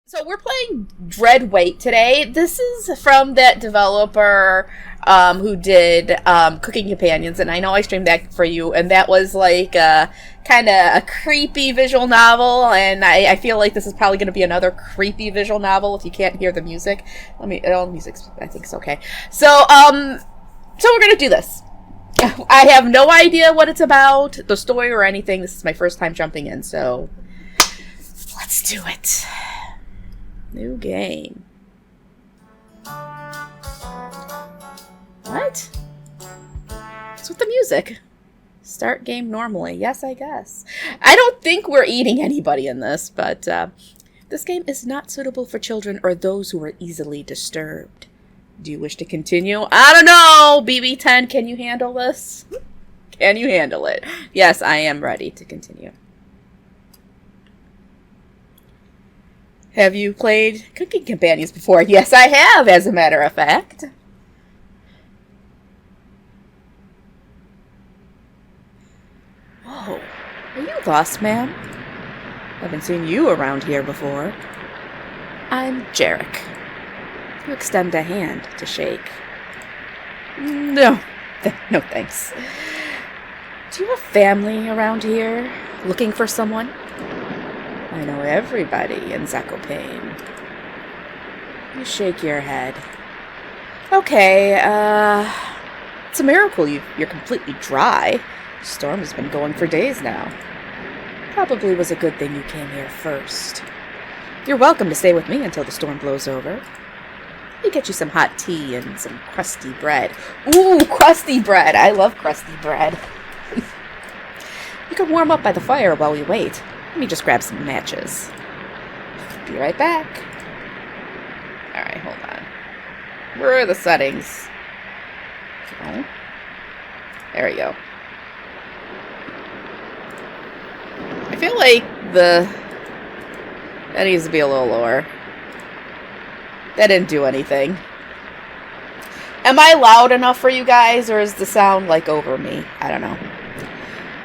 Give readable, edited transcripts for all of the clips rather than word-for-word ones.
So we're playing Dreadweight today. This is from that developer who did Cooking Companions, and I know I streamed that for you, and that was like kind of a creepy visual novel, and I feel like this is probably going to be another creepy visual novel if you can't hear the music. Music, I think it's okay. So we're going to do this. I have no idea what it's about, the story or anything. This is my first time jumping in, so let's do it. New game. What? What's with the music? Start game normally. Yes, I guess. I don't think we're eating anybody in this, but this game is not suitable for children or those who are easily disturbed. Do you wish to continue? I don't know! BB10, can you handle this? Can you handle it? Yes, I am ready to continue. Have you played Cooking Companions before? Yes, I have, as a matter of fact. Whoa. Are you lost, ma'am? Haven't seen you around here before. I'm Jarek. You extend a hand to shake. No. No, thanks. Do you have family around here? Looking for someone? I know everybody in Zakopane. You shake your head. Okay, it's a miracle you're completely dry. The storm has been going for days now. Probably was a good thing you came here first. You're welcome to stay with me until the storm blows over. Let me get you some hot tea and some crusty bread. Ooh, crusty bread! I love crusty bread. You can warm up by the fire while we wait. Let me just grab some matches. Be right back. Alright, hold on. Where are the settings? Oh. There we go. I feel like that needs to be a little lower. That didn't do anything. Am I loud enough for you guys, or is the sound like over me? I don't know.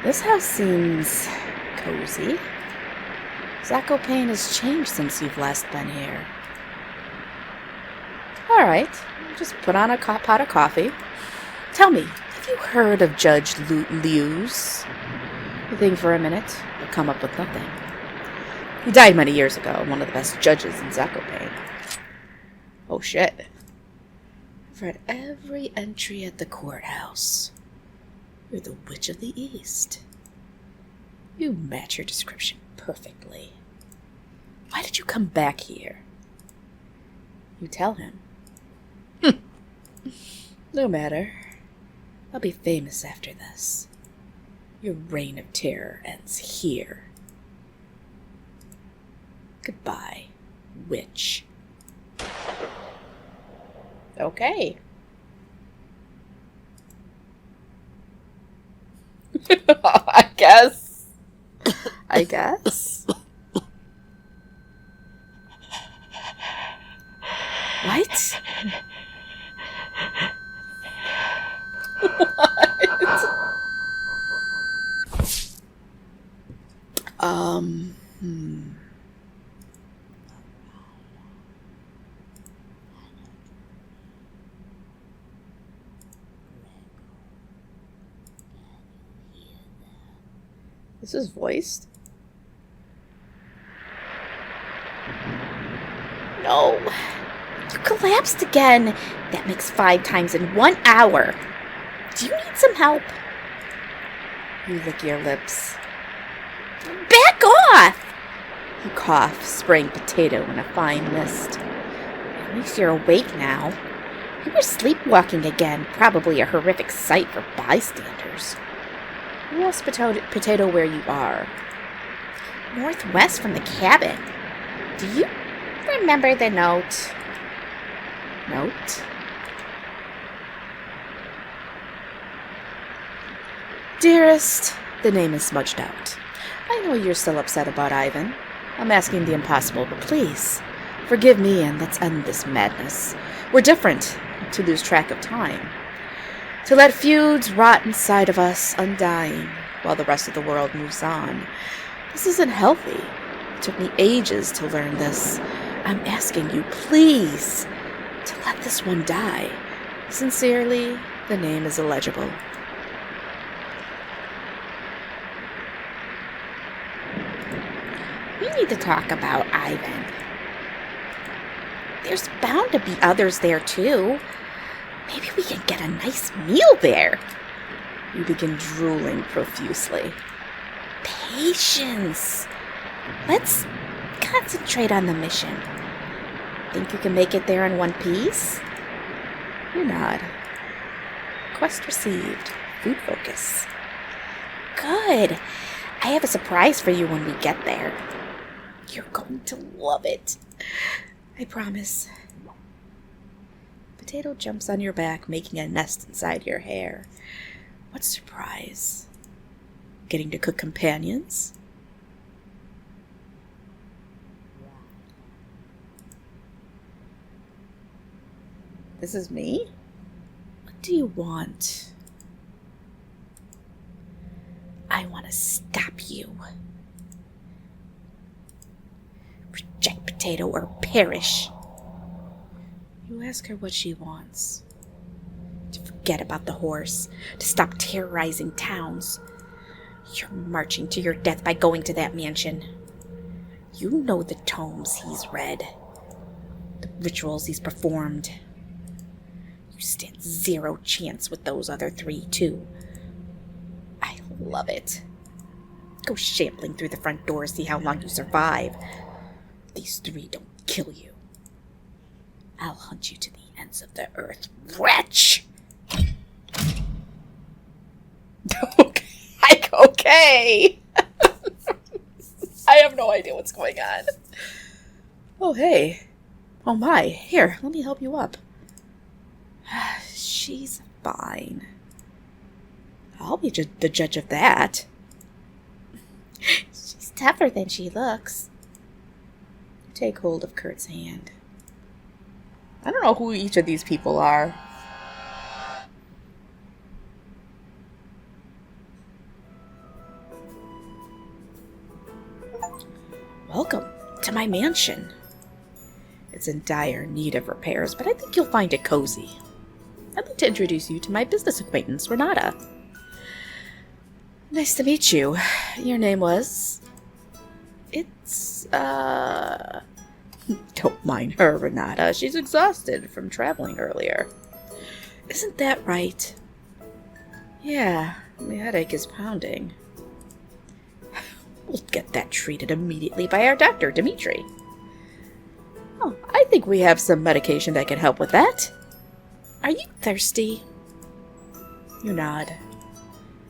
This house seems cozy. Zakopane has changed since you've last been here. Alright, just put on a pot of coffee. Tell me, have you heard of Judge Liu's? You think for a minute, you'll come up with nothing. He died many years ago, one of the best judges in Zakopane. Oh shit. I've read every entry at the courthouse. You're the Witch of the East. You match your description perfectly. Why did you come back here? You tell him. No matter. I'll be famous after this. Your reign of terror ends here. Goodbye, witch. Okay. I guess. What? What? This is voiced? No. You collapsed again. That makes 5 times in 1 hour. Do you need some help? You lick your lips. Back off! You cough, spraying potato in a fine mist. At least you're awake now. You were sleepwalking again, probably a horrific sight for bystanders. You lost potato where you are. Northwest from the cabin. Do you remember the note? Note? Dearest, the name is smudged out. I know you're still upset about Ivan. I'm asking the impossible, but please, forgive me and let's end this madness. We're different, to lose track of time. To let feuds rot inside of us, undying, while the rest of the world moves on. This isn't healthy. It took me ages to learn this. I'm asking you, please, to let this one die. Sincerely, the name is illegible. We need to talk about Ivan. There's bound to be others there, too. Maybe we can get a nice meal there. You begin drooling profusely. Patience. Let's concentrate on the mission. Think you can make it there in one piece? You nod. Quest received. Food focus. Good. I have a surprise for you when we get there. You're going to love it. I promise. Potato jumps on your back, making a nest inside your hair. What surprise? Getting to cook companions? This is me? What do you want? I want to stop you. Reject Potato or perish. You ask her what she wants. To forget about the horse. To stop terrorizing towns. You're marching to your death by going to that mansion. You know the tomes he's read. The rituals he's performed. You stand zero chance with those other three, too. I love it. Go shambling through the front door, see how long you survive. These three don't kill you. I'll hunt you to the ends of the earth, wretch! Okay. I have no idea what's going on. Oh, hey. Oh, my. Here, let me help you up. She's fine. I'll be the judge of that. She's tougher than she looks. Take hold of Kurt's hand. I don't know who each of these people are. Welcome to my mansion. It's in dire need of repairs, but I think you'll find it cozy. I'd like to introduce you to my business acquaintance, Renata. Nice to meet you. Your name was? Don't mind her, Renata. She's exhausted from traveling earlier. Isn't that right? Yeah, my headache is pounding. We'll get that treated immediately by our doctor, Dimitri. Oh, I think we have some medication that can help with that. Are you thirsty? You nod.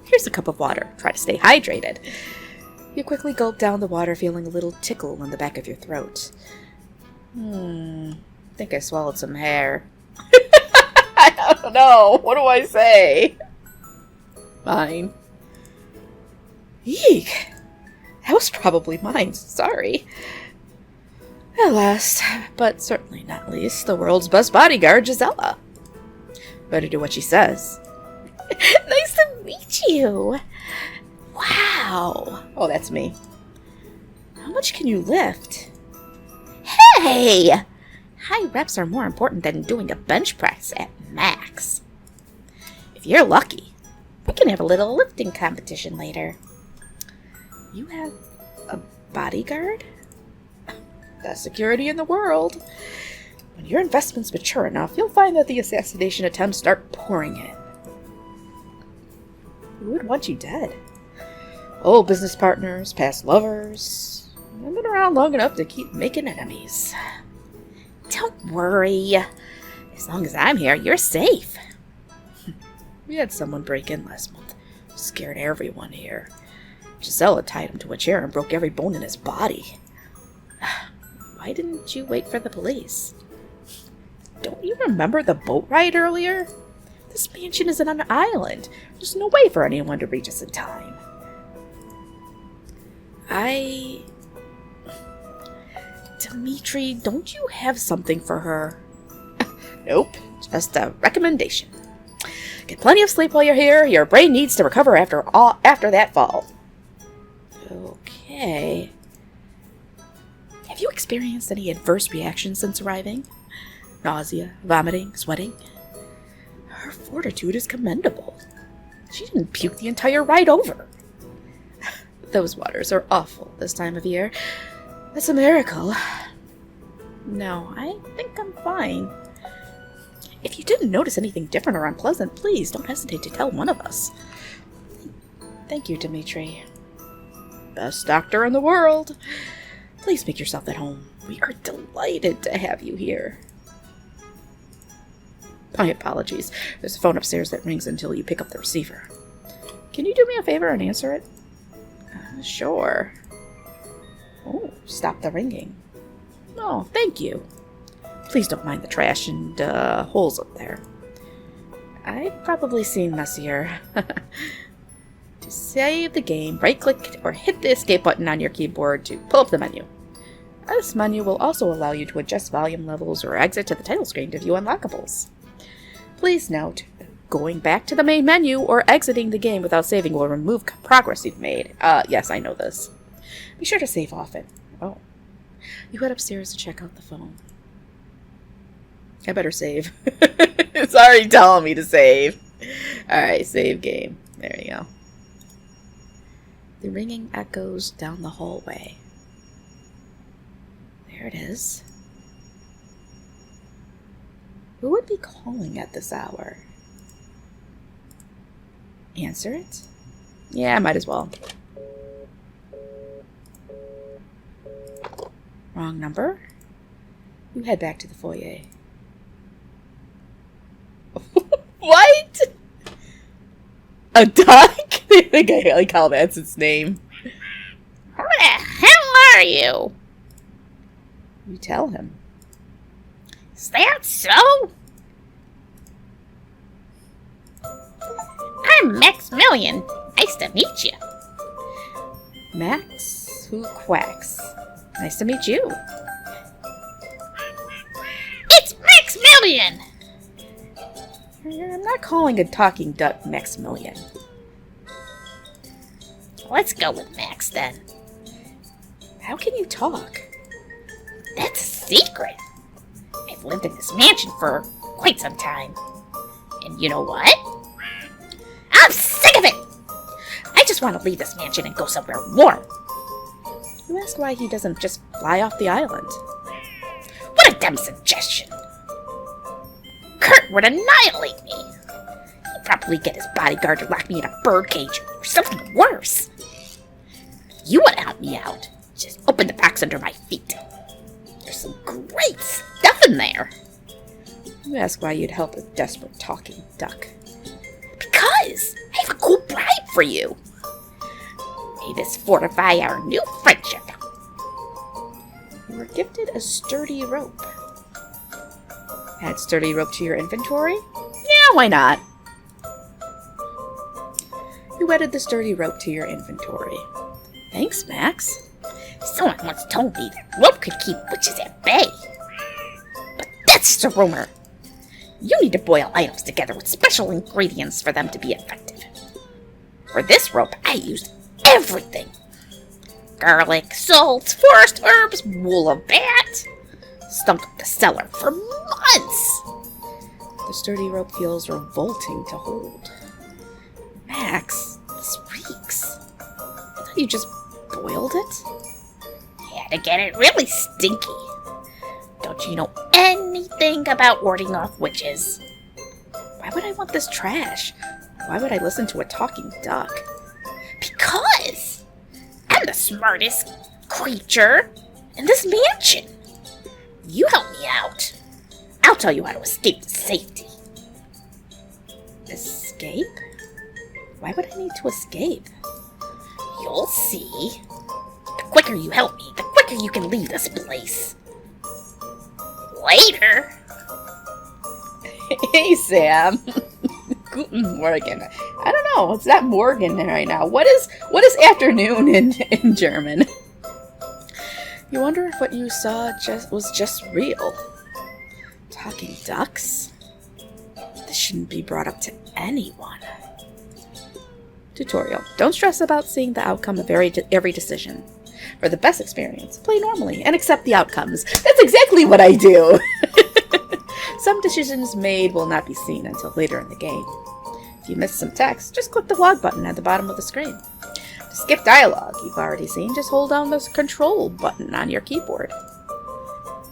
Here's a cup of water. Try to stay hydrated. You quickly gulp down the water, feeling a little tickle in the back of your throat. Think I swallowed some hair. I don't know. What do I say? Mine. Eek. That was probably mine. Sorry. At last, but certainly not least, the world's best bodyguard, Gisela. Better do what she says. Nice to meet you. Wow. Oh, that's me. How much can you lift? Hey! High reps are more important than doing a bench press at max. If you're lucky, we can have a little lifting competition later. You have a bodyguard? Best security in the world. When your investment's mature enough, you'll find that the assassination attempts start pouring in. Who would want you dead? Old business partners, past lovers. I've been around long enough to keep making enemies. Don't worry. As long as I'm here, you're safe. We had someone break in last month. Scared everyone here. Gisela tied him to a chair and broke every bone in his body. Why didn't you wait for the police? Don't you remember the boat ride earlier? This mansion is on an island. There's no way for anyone to reach us in time. Dimitri, don't you have something for her? Nope, just a recommendation. Get plenty of sleep while you're here. Your brain needs to recover after that fall. Okay. Have you experienced experienced any adverse reactions since arriving? Nausea, vomiting, sweating? Her fortitude is commendable. She didn't puke the entire ride over. Those waters are awful this time of year. That's a miracle. No, I think I'm fine. If you didn't notice anything different or unpleasant, please don't hesitate to tell one of us. Thank you, Dimitri. Best doctor in the world. Please make yourself at home. We are delighted to have you here. My apologies. There's a phone upstairs that rings until you pick up the receiver. Can you do me a favor and answer it? Sure. Oh, stop the ringing. Oh, thank you. Please don't mind the trash and holes up there. I've probably seen messier. To save the game, right-click or hit the escape button on your keyboard to pull up the menu. This menu will also allow you to adjust volume levels or exit to the title screen to view unlockables. Please note, going back to the main menu or exiting the game without saving will remove progress you've made. Yes, I know this. Be sure to save often. Oh. You head upstairs to check out the phone. I better save. It's already telling me to save. Alright, save game. There you go. The ringing echoes down the hallway. There it is. Who would be calling at this hour? Answer it? Yeah, might as well. Wrong number? You head back to the foyer. What? A duck? I think I like how that's its name. Who the hell are you? You tell him. Is that so? I'm Maximilian. Nice to meet you. Max, who quacks. Nice to meet you. It's Maximilian! I'm not calling a talking duck Maximilian. Let's go with Max then. How can you talk? That's a secret. I've lived in this mansion for quite some time. And you know what? I'm sick of it! I just want to leave this mansion and go somewhere warm. You ask why he doesn't just fly off the island. What a dumb suggestion. Kurt would annihilate me. He'd probably get his bodyguard to lock me in a birdcage or something worse. You want to help me out? Just open the box under my feet. There's some great stuff in there. You ask why you'd help a desperate talking duck. Because I have a cool bribe for you. May this fortify our new friendship. You were gifted a sturdy rope. Add sturdy rope to your inventory? Yeah, why not? You added the sturdy rope to your inventory. Thanks, Max. Someone once told me that rope could keep witches at bay. But that's just a rumor. You need to boil items together with special ingredients for them to be effective. For this rope, I used everything. Garlic, salt, forest herbs, wool of bat. Stunk up the cellar for months. The sturdy rope feels revolting to hold. Max, this reeks. I thought you just boiled it? Had to get it really stinky. Don't you know anything about warding off witches? Why would I want this trash? Why would I listen to a talking duck? Because I'm the smartest creature in this mansion. You help me out. I'll tell you how to escape to safety. Escape? Why would I need to escape? You'll see. The quicker you help me, the quicker you can leave this place. Later. Hey, Sam. Guten Morgen. I don't know. It's not Morgan right now. What is afternoon in German? You wonder if what you saw was just real. Talking ducks? This shouldn't be brought up to anyone. Tutorial. Don't stress about seeing the outcome of every decision. For the best experience, play normally and accept the outcomes. That's exactly what I do! Some decisions made will not be seen until later in the game. If you miss some text, just click the log button at the bottom of the screen. To skip dialogue you've already seen, just hold down the control button on your keyboard.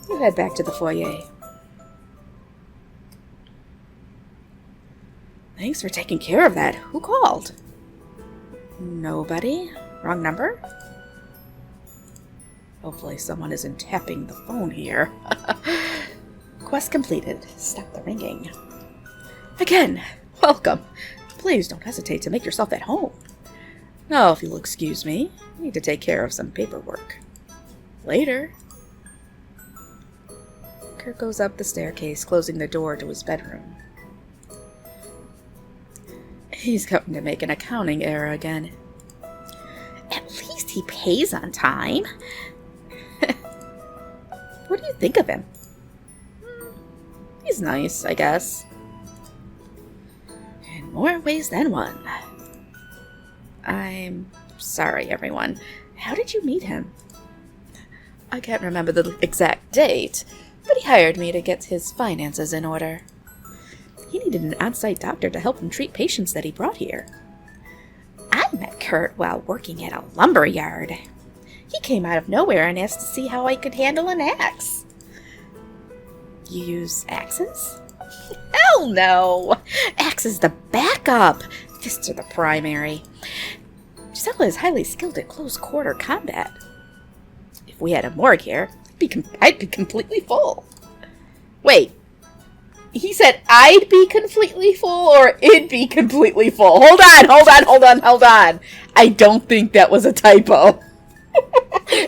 You head back to the foyer. Thanks for taking care of that. Who called? Nobody. Wrong number? Hopefully someone isn't tapping the phone here. Quest completed. Stop the ringing. Again, welcome. Please don't hesitate to make yourself at home. Now, if you'll excuse me, I need to take care of some paperwork. Later. Kurt goes up the staircase, closing the door to his bedroom. He's going to make an accounting error again. At least he pays on time. What do you think of him? He's nice, I guess. In more ways than one. I'm sorry, everyone. How did you meet him? I can't remember the exact date, but he hired me to get his finances in order. He needed an on-site doctor to help him treat patients that he brought here. I met Kurt while working at a lumber yard. He came out of nowhere and asked to see how I could handle an axe. You use axes? Hell no! Axe is the backup. Fists are the primary. Gisela is highly skilled at close-quarter combat. If we had a morgue here, I'd be completely full. Wait. He said I'd be completely full or it'd be completely full? Hold on. I don't think that was a typo.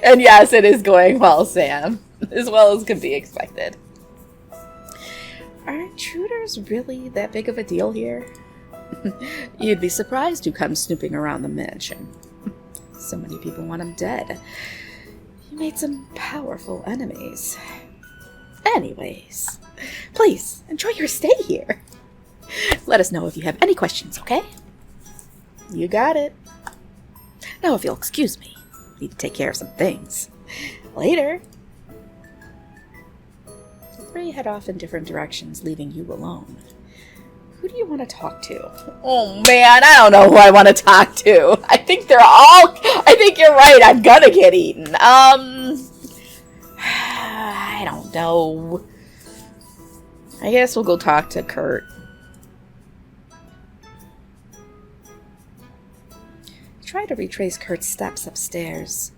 And yes, it is going well, Sam. As well as can be expected. Are intruders really that big of a deal here? You'd be surprised who comes snooping around the mansion. So many people want him dead. He made some powerful enemies. Anyways, please, enjoy your stay here. Let us know if you have any questions, okay? You got it. Now, if you'll excuse me, I need to take care of some things. Later. The three head off in different directions, leaving you alone. Who do you want to talk to? Oh, man, I don't know who I want to talk to. I think you're right. I'm gonna get eaten. I don't know. I guess we'll go talk to Kurt. Try to retrace Kurt's steps upstairs.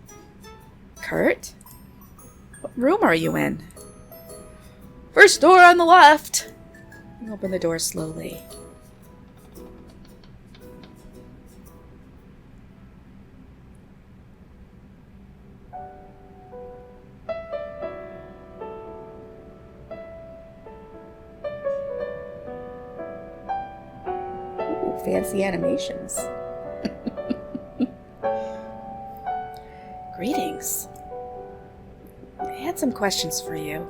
Kurt? What room are you in? First door on the left. You open the door slowly. Ooh, fancy animations. Greetings. I had some questions for you.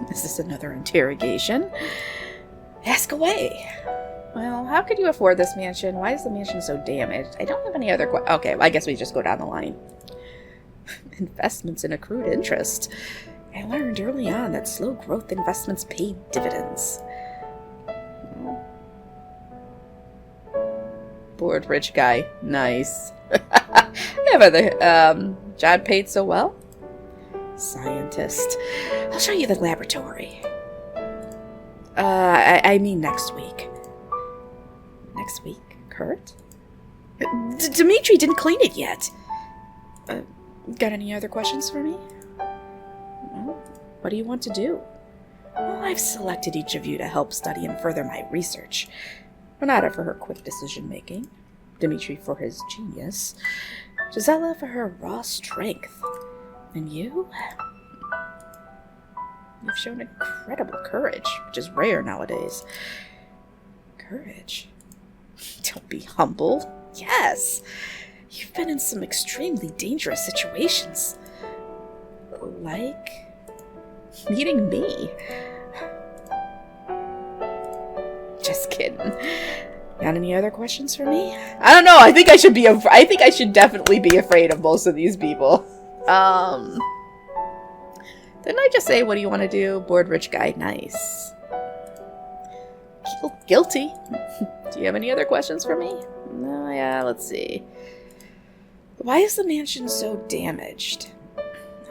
Is this another interrogation? Ask away. Well, how could you afford this mansion? Why is the mansion so damaged? I don't have any other okay, well, I guess we just go down the line. Investments in accrued interest. I learned early on that slow growth investments pay dividends. Bored rich guy. Nice. Yeah, but John paid so well? Scientist. I'll show you the laboratory. I mean next week. Next week? Kurt? Dimitri didn't clean it yet. Got any other questions for me? Well, what do you want to do? Well, I've selected each of you to help study and further my research. Renata for her quick decision-making. Dimitri for his genius. Gisela for her raw strength. And you? You've shown incredible courage, which is rare nowadays. Courage? Don't be humble. Yes! You've been in some extremely dangerous situations. Like meeting me. Just kidding. Got any other questions for me? I don't know. I think I should definitely be afraid of most of these people. Didn't I just say, what do you want to do? Bored rich guy, nice. Guilty. Do you have any other questions for me? No, yeah, let's see. Why is the mansion so damaged?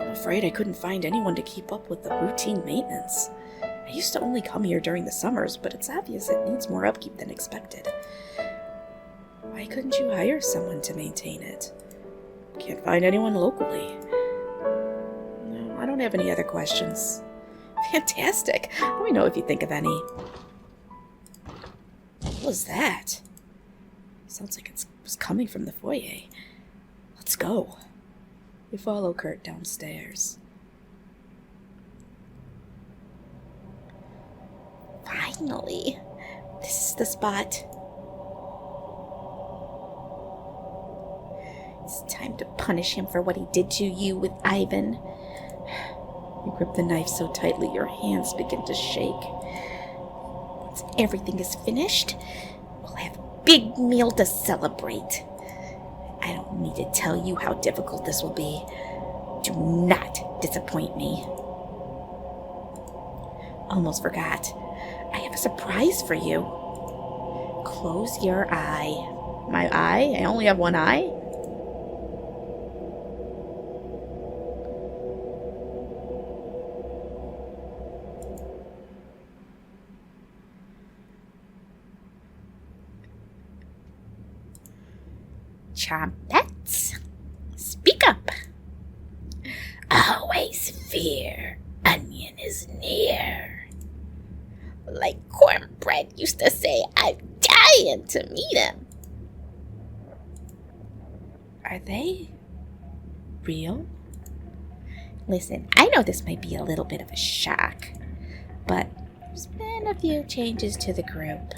I'm afraid I couldn't find anyone to keep up with the routine maintenance. I used to only come here during the summers, but it's obvious it needs more upkeep than expected. Why couldn't you hire someone to maintain it? Can't find anyone locally. No, I don't have any other questions. Fantastic. Let me know if you think of any. What was that? Sounds like it was coming from the foyer. Let's go. We follow Kurt downstairs. Finally. This is the spot. It's time to punish him for what he did to you with Ivan. You grip the knife so tightly your hands begin to shake. Once everything is finished, we'll have a big meal to celebrate. I don't need to tell you how difficult this will be. Do not disappoint me. Almost forgot. I have a surprise for you. Close your eye. My eye? I only have one eye? Trumpets, speak up. Always fear, onion is near. Like cornbread used to say, I'm dying to meet him. Are they real? Listen, I know this might be a little bit of a shock, but there's been a few changes to the group.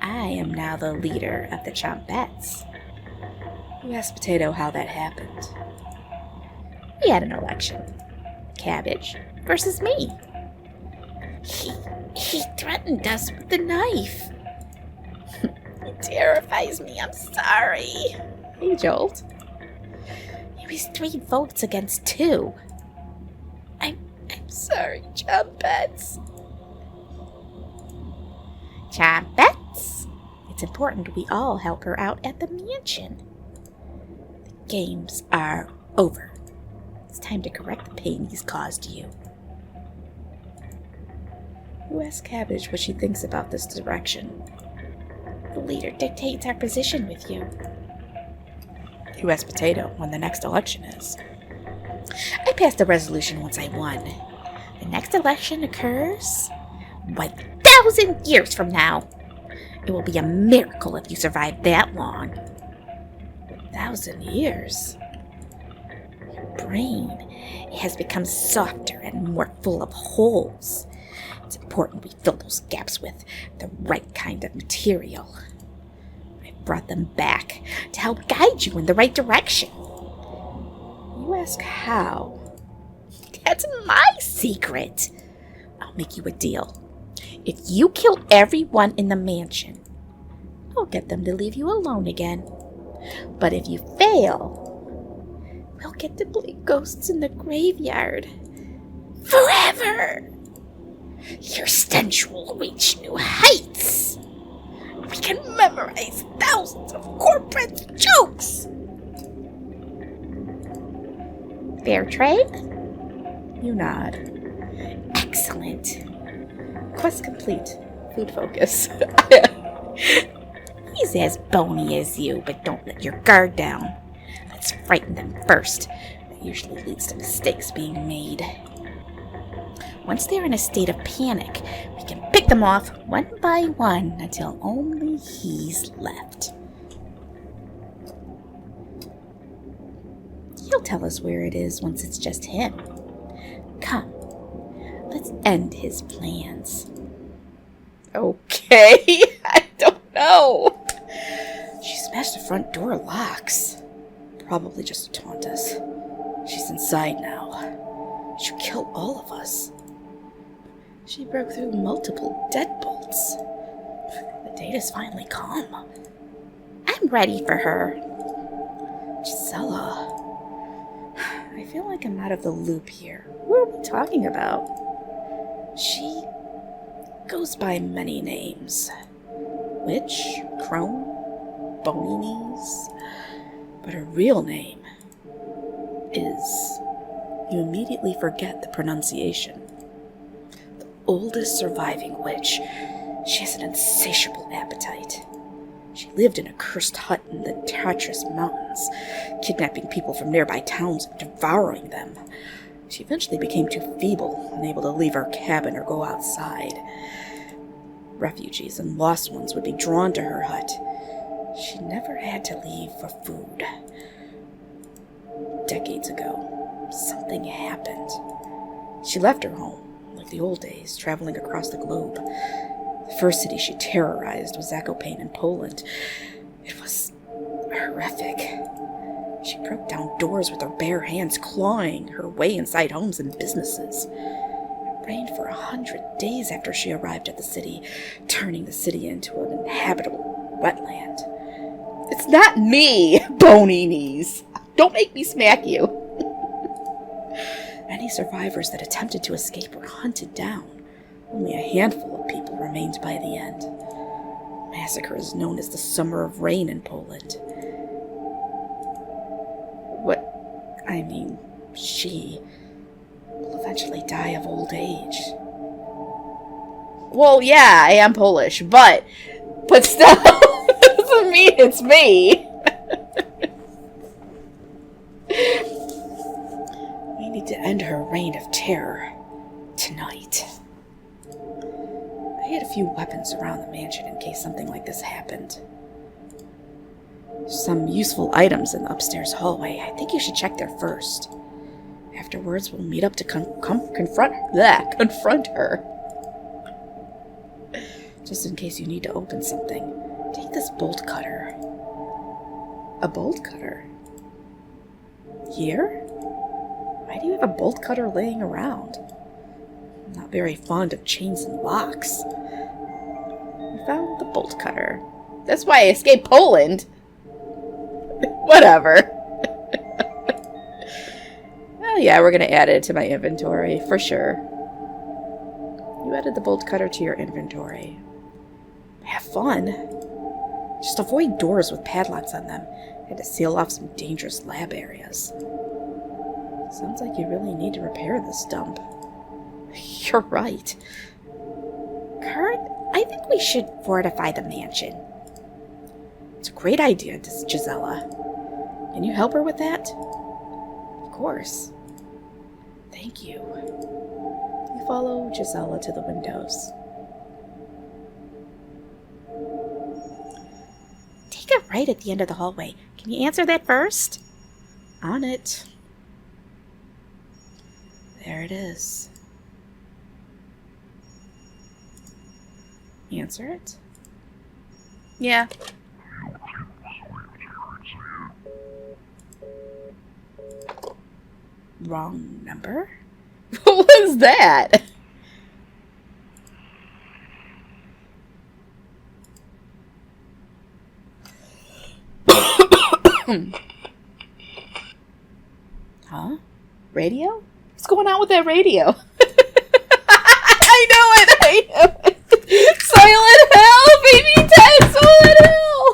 I am now the leader of the Chompettes. You asked Potato how that happened. We had an election. Cabbage versus me. He threatened us with the knife. It terrifies me, I'm sorry. Hey, Jolt. It was 3 votes against 2. I'm sorry, Chompettes. Chompettes, it's important we all help her out at the mansion. The games are over. It's time to correct the pain he's caused you. You ask Cabbage what she thinks about this direction. The leader dictates our position with you. You ask Potato when the next election is. I passed a resolution once I won. The next election occurs 1,000 years from now. It will be a miracle if you survive that long. 1,000 years? Your brain has become softer and more full of holes. It's important we fill those gaps with the right kind of material. I've brought them back to help guide you in the right direction. You ask how? That's my secret. I'll make you a deal. If you kill everyone in the mansion, I'll get them to leave you alone again. But if you fail, we'll get to play ghosts in the graveyard. Forever! Your stench will reach new heights. We can memorize thousands of corporate jokes. Fair trade? You nod. Excellent. Quest complete. Food focus. He's as bony as you, but don't let your guard down. Let's frighten them first. That usually leads to mistakes being made. Once they're in a state of panic, we can pick them off one by one until only he's left. He'll tell us where it is once it's just him. Come, let's end his plans. Okay, I don't know. She smashed the front door locks. Probably just to taunt us. She's inside now. She'll kill all of us. She broke through multiple deadbolts. The data's finally calm. I'm ready for her. Gisela, feel like I'm out of the loop here. Who are we talking about? She goes by many names. Witch, crone, bony knees. But her real name is... You immediately forget the pronunciation. The oldest surviving witch. She has an insatiable appetite. She lived in a cursed hut in the Tatras Mountains, kidnapping people from nearby towns and devouring them. She eventually became too feeble, unable to leave her cabin or go outside. Refugees and lost ones would be drawn to her hut. She never had to leave for food. Decades ago, something happened. She left her home, like the old days, traveling across the globe. The first city she terrorized was Zakopane in Poland. It was horrific. She broke down doors with her bare hands, clawing her way inside homes and businesses. It rained for 100 days after she arrived at the city, turning the city into an inhabitable wetland. It's not me, bony knees. Don't make me smack you. Many survivors that attempted to escape were hunted down. Only a handful of people remained by the end. The massacre is known as the Summer of Rain in Poland. She will eventually die of old age. Well, yeah, I am Polish, but still, doesn't mean it's me. We need to end her reign of terror tonight. I had a few weapons around the mansion in case something like this happened. Some useful items in the upstairs hallway. I think you should check there first. Afterwards, we'll meet up to confront her. Just in case you need to open something, take this bolt cutter. A bolt cutter? Here? Why do you have a bolt cutter laying around? I'm not very fond of chains and locks. I found the bolt cutter. That's why I escaped Poland. Whatever. Oh yeah, we're going to add it to my inventory, for sure. You added the bolt cutter to your inventory. Have fun. Just avoid doors with padlocks on them and to seal off some dangerous lab areas. Sounds like you really need to repair this dump. You're right. Kurt, I think we should fortify the mansion. It's a great idea, Gisela. Can you help her with that? Of course. Thank you. You follow Gisela to the windows. Take a right at the end of the hallway. Can you answer that first? On it. There it is. Answer it? Yeah. Wrong number? What was that? Huh? Radio? What's going on with that radio? I know it! Silent Hill! Baby 10 Silent Hill!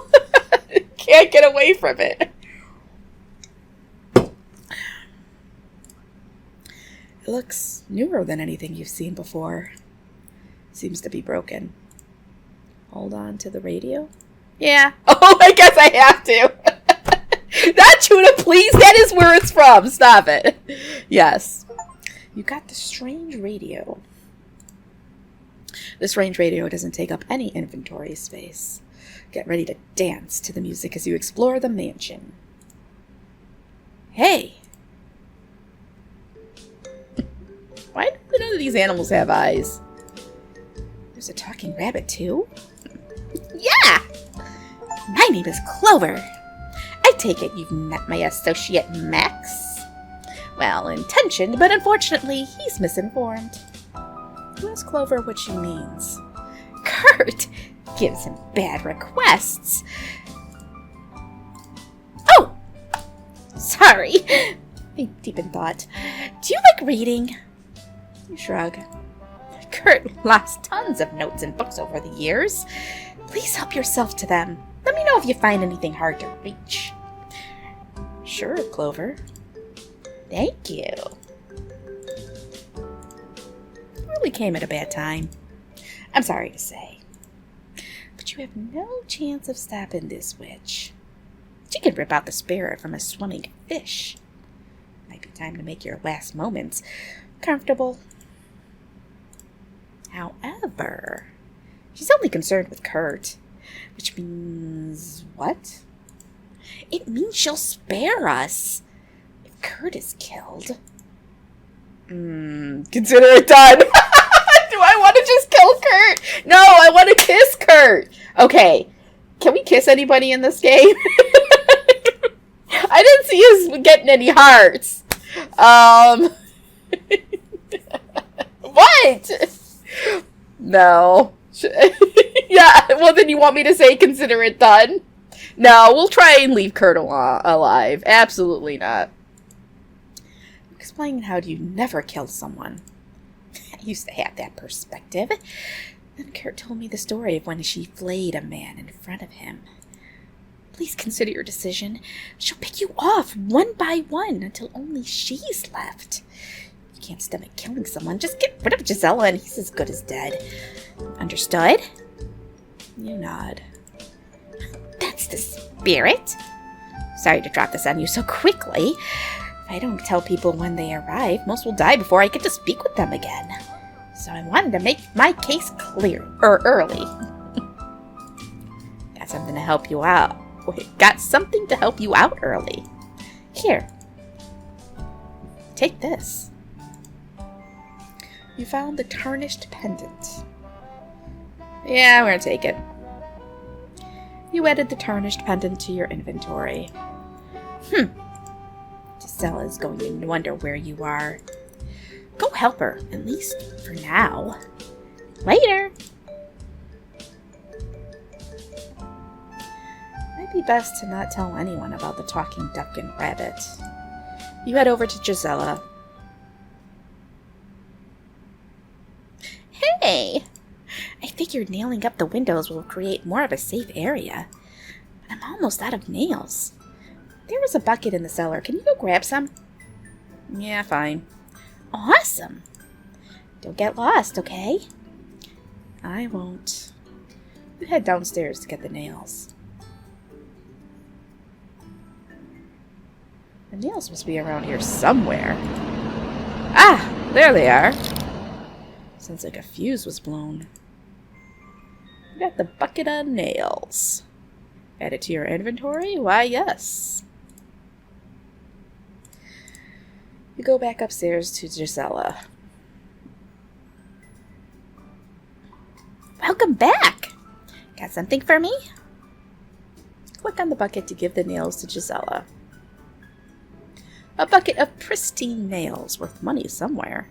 Can't get away from it. It looks newer than anything you've seen before. Seems to be broken. Hold on to the radio? Yeah. Oh, I guess I have to. Not Chudah, please. That is where it's from. Stop it. Yes. You got the strange radio. This strange radio doesn't take up any inventory space. Get ready to dance to the music as you explore the mansion. Hey. Why do none of these animals have eyes? There's a talking rabbit, too? Yeah! My name is Clover. I take it you've met my associate, Max? Well intentioned, but unfortunately, he's misinformed. You ask Clover what she means. Kurt gives him bad requests. Oh! Sorry. deep in thought. Do you like reading? You shrug. Kurt lost tons of notes and books over the years. Please help yourself to them. Let me know if you find anything hard to reach. Sure, Clover. Thank you. You really came at a bad time. I'm sorry to say. But you have no chance of stopping this witch. She can rip out the spirit from a swimming fish. Might be time to make your last moments comfortable. However, she's only concerned with Kurt, which means what? It means she'll spare us if Kurt is killed. Consider it done. Do I want to just kill Kurt? No, I want to kiss Kurt. Okay, can we kiss anybody in this game? I didn't see us getting any hearts. What? No. Yeah, well then you want me to say consider it done? No, we'll try and leave Kurt alive. Absolutely not. Explain how you never killed someone. I used to have that perspective. Then Kurt told me the story of when she flayed a man in front of him. Please consider your decision. She'll pick you off one by one until only she's left. You can't stomach killing someone. Just get rid of Gisela and he's as good as dead. Understood? You nod. That's the spirit. Sorry to drop this on you so quickly. If I don't tell people when they arrive, most will die before I get to speak with them again. So I wanted to make my case clear, early. Got something to help you out. Got something to help you out early. Here. Take this. You found the tarnished pendant. Yeah, we're gonna take it. You added the tarnished pendant to your inventory. Gisela is going to wonder where you are. Go help her, at least for now. Later! Might be best to not tell anyone about the talking duck and rabbit. You head over to Gisela. Hey! I figured nailing up the windows will create more of a safe area. But I'm almost out of nails. There was a bucket in the cellar. Can you go grab some? Yeah, fine. Awesome. Don't get lost, okay? I won't. You head downstairs to get the nails. The nails must be around here somewhere. Ah! There they are. Sounds like a fuse was blown. You got the bucket of nails. Add it to your inventory? Why, yes. You go back upstairs to Gisela. Welcome back. Got something for me? Click on the bucket to give the nails to Gisela. A bucket of pristine nails, worth money somewhere.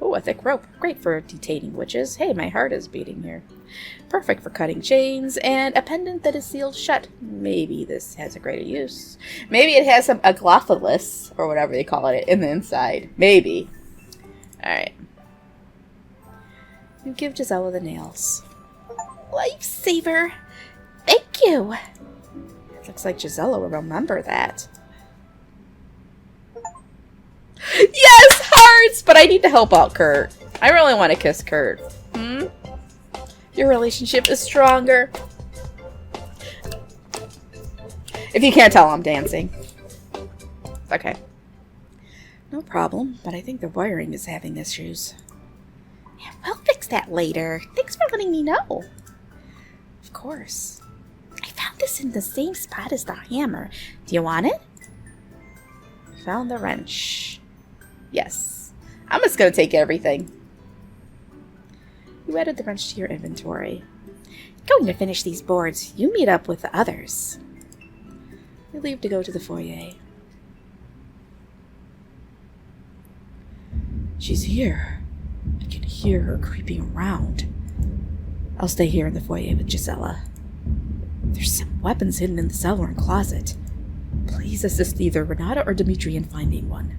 Oh, a thick rope. Great for detaining witches. Hey, my heart is beating here. Perfect for cutting chains, and a pendant that is sealed shut. Maybe this has a greater use. Maybe it has some aglophilis, or whatever they call it, in the inside. Maybe. Alright. You give Gisela the nails. Lifesaver. Thank you. It looks like Gisela will remember that. Yes, hearts! But I need to help out Kurt. I really want to kiss Kurt. Your relationship is stronger. If you can't tell, I'm dancing. Okay. No problem, but I think the wiring is having issues. Yeah, we'll fix that later. Thanks for letting me know. Of course. I found this in the same spot as the hammer. Do you want it? Found the wrench. Yes. I'm just going to take everything. You added the wrench to your inventory. Going to finish these boards. You meet up with the others. You leave to go to the foyer. She's here. I can hear her creeping around. I'll stay here in the foyer with Gisela. There's some weapons hidden in the cellar and closet. Please Please assist either Renata or Dimitri in finding one.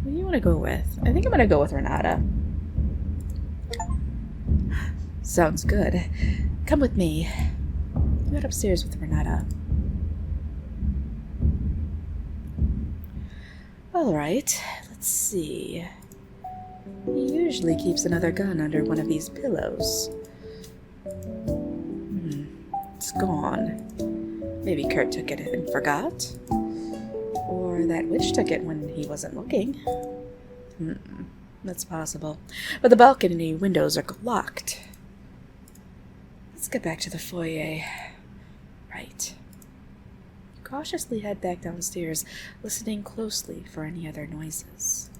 Who do you want to go with? I think I'm going to go with Renata. Sounds good. Come with me. You head upstairs with Renata. Alright, let's see. He usually keeps another gun under one of these pillows. It's gone. Maybe Kurt took it and forgot. Or that witch took it when he wasn't looking. That's possible. But the balcony windows are locked. Let's get back to the foyer. Right. Cautiously head back downstairs, listening closely for any other noises.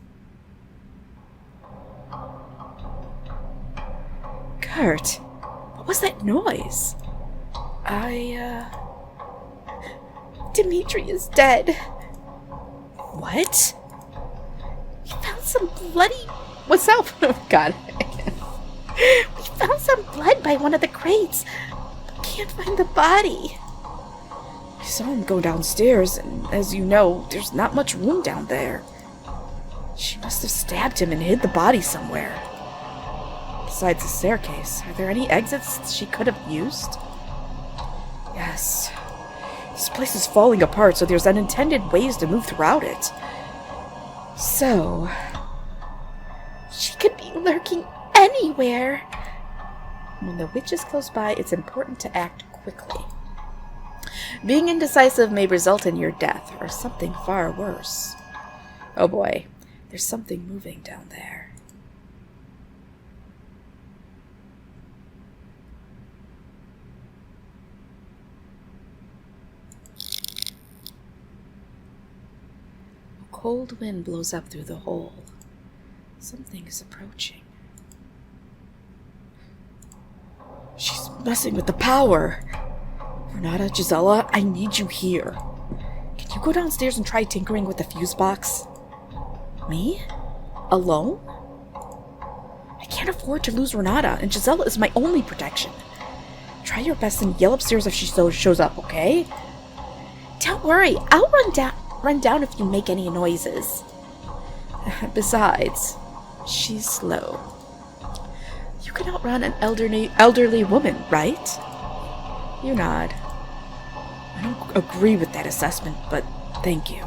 Kurt, what was that noise? Dimitri is dead. What? We found some bloody... What's up? Oh, God. We found some blood by one of the crates, but can't find the body. I saw him go downstairs, and as you know, there's not much room down there. She must have stabbed him and hid the body somewhere. Besides the staircase, are there any exits she could have used? Yes. This place is falling apart, so there's unintended ways to move throughout it. So... she could be lurking anywhere. When the witch is close by, it's important to act quickly. Being indecisive may result in your death, or something far worse. Oh boy, there's something moving down there. A cold wind blows up through the hole. Something is approaching. She's messing with the power. Renata, Gisela, I need you here. Can you go downstairs and try tinkering with the fuse box? Me? Alone? I can't afford to lose Renata, and Gisela is my only protection. Try your best and yell upstairs if she shows up, okay? Don't worry, I'll run down if you make any noises. Besides, she's slow. You can outrun an elderly woman, right? You nod. I don't agree with that assessment, but thank you.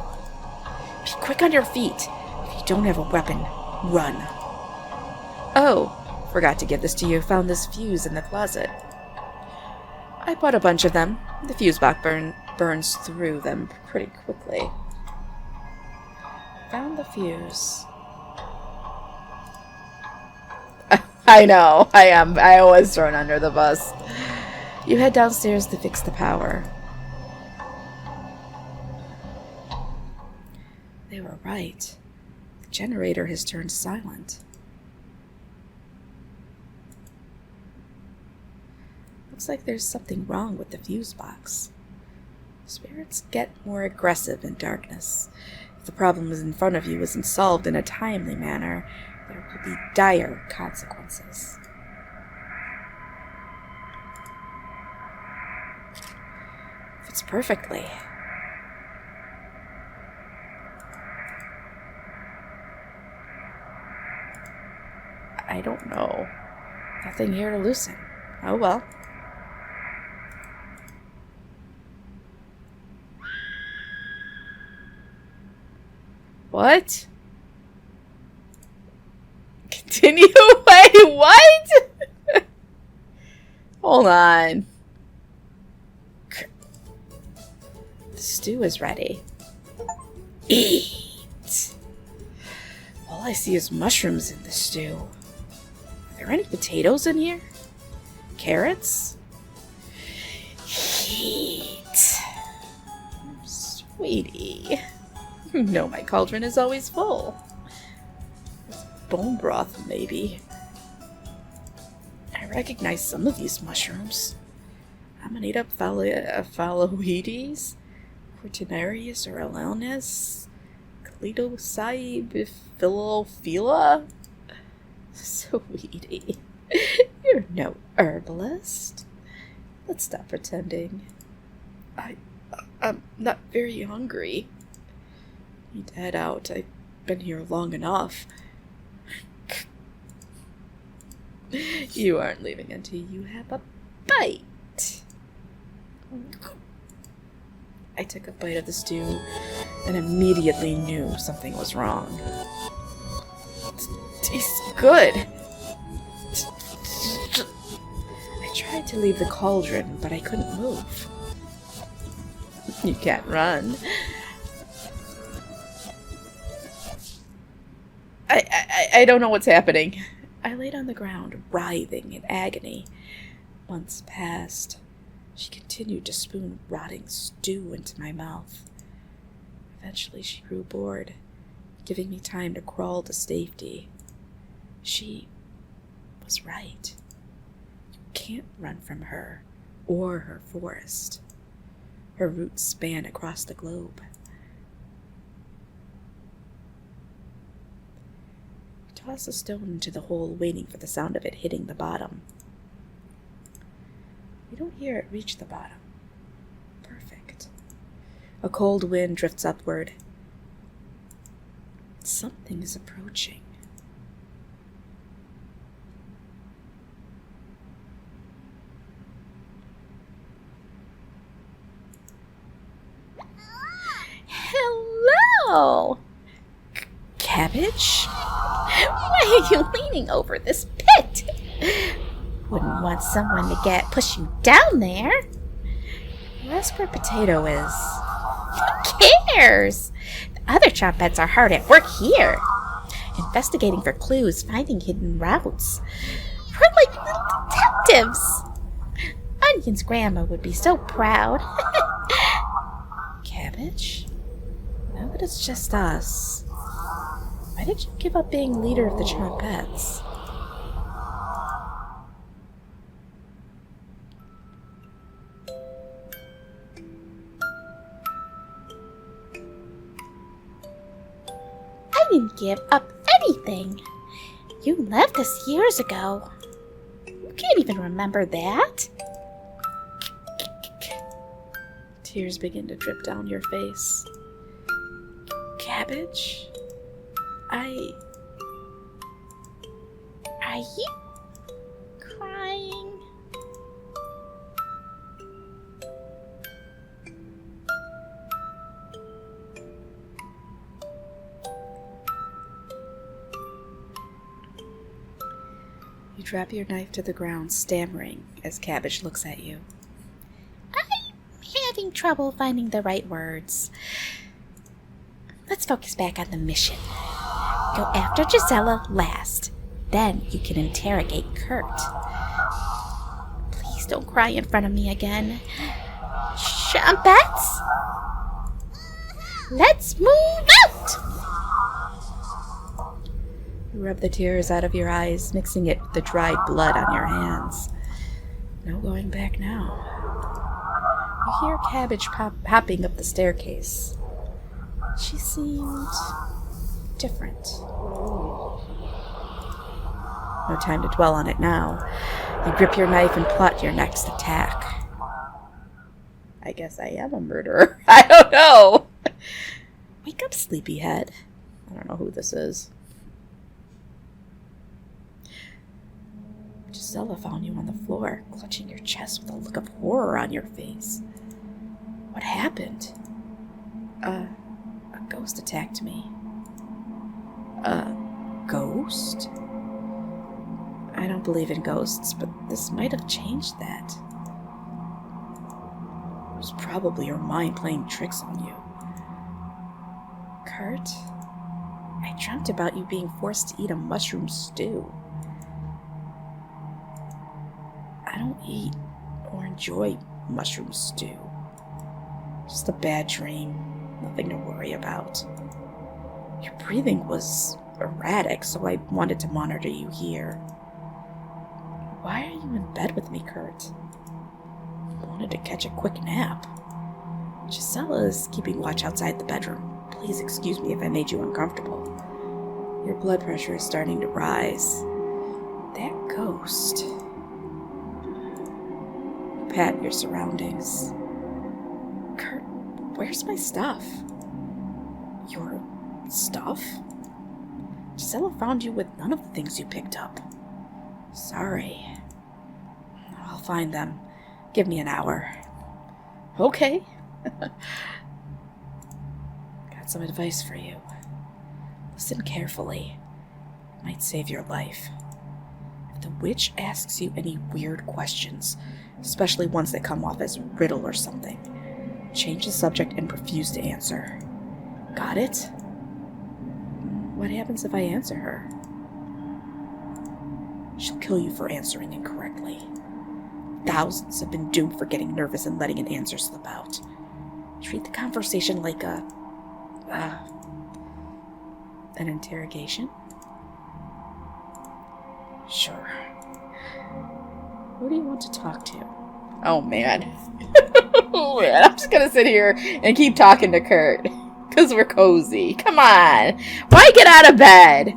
Be quick on your feet. If you don't have a weapon, run. Oh, forgot to give this to you. Found this fuse in the closet. I bought a bunch of them. The fuse box burns through them pretty quickly. Found the fuse. I know, I was thrown under the bus. You head downstairs to fix the power. They were right. The generator has turned silent. Looks like there's something wrong with the fuse box. Spirits get more aggressive in darkness. If the problem in front of you isn't solved in a timely manner, there could be dire consequences. Fits perfectly. I don't know. Nothing here to loosen. Oh well. What? Continue? Wait, what? Hold on. The stew is ready. Eat. All I see is mushrooms in the stew. Are there any potatoes in here? Carrots? Eat. Sweetie. You know my cauldron is always full. Bone broth, maybe. I recognize some of these mushrooms. Amanita phalloides, Cortinarius or Alanis, Cletosai biphilophila. Sweetie, you're no herbalist. Let's stop pretending. I'm not very hungry. Need to head out. I've been here long enough. You aren't leaving until you have a bite. I took a bite of the stew and immediately knew something was wrong. It tastes good. I tried to leave the cauldron, but I couldn't move. You can't run. I don't know what's happening. I laid on the ground, writhing in agony. Months passed. She continued to spoon rotting stew into my mouth. Eventually she grew bored, giving me time to crawl to safety. She was right. You can't run from her or her forest. Her roots span across the globe. I toss a stone into the hole, waiting for the sound of it hitting the bottom. We don't hear it reach the bottom. Perfect. A cold wind drifts upward. Something is approaching. Hello! Cabbage? Why are you leaning over this pit? Wouldn't want someone to push you down there. That's where Potato is. Who cares? The other trumpets are hard at work here, investigating for clues, finding hidden routes. We're like little detectives. Onion's grandma would be so proud. Cabbage? Now that it's just us, why did you give up being leader of the Trompettes? I didn't give up anything. You left us years ago. You can't even remember that. Tears begin to drip down your face. Cabbage? Are you crying? You drop your knife to the ground, stammering as Cabbage looks at you. I'm having trouble finding the right words. Let's focus back on the mission. Go after Gisela last. Then you can interrogate Kurt. Please don't cry in front of me again. Trumpets! Let's move out! You rub the tears out of your eyes, mixing it with the dried blood on your hands. No going back now. You hear Cabbage hopping up the staircase. She seemed different. No time to dwell on it now. You grip your knife and plot your next attack. I guess I am a murderer. I don't know. Wake up, sleepyhead. I don't know who this is. Gisela found you on the floor, clutching your chest with a look of horror on your face. What happened? A ghost attacked me. A ghost? I don't believe in ghosts, but this might have changed that. It was probably your mind playing tricks on you. Kurt, I dreamt about you being forced to eat a mushroom stew. I don't eat or enjoy mushroom stew. Just a bad dream. Nothing to worry about. Your breathing was erratic, so I wanted to monitor you here. Why are you in bed with me, Kurt? I wanted to catch a quick nap. Gisela is keeping watch outside the bedroom. Please excuse me if I made you uncomfortable. Your blood pressure is starting to rise. That ghost. Pat your surroundings. Kurt, where's my stuff? Your stuff? Gisela found you with none of the things you picked up. Sorry. I'll find them. Give me an hour. Okay. Got some advice for you. Listen carefully. It might save your life. If the witch asks you any weird questions, especially ones that come off as riddle or something, change the subject and refuse to answer. Got it? What happens if I answer her? She'll kill you for answering incorrectly. Thousands have been doomed for getting nervous and letting an answer slip out. Treat the conversation like an interrogation? Sure. Who do you want to talk to? Oh, man. Oh, man. I'm just gonna sit here and keep talking to Kurt. Because we're cozy. Come on. Why get out of bed?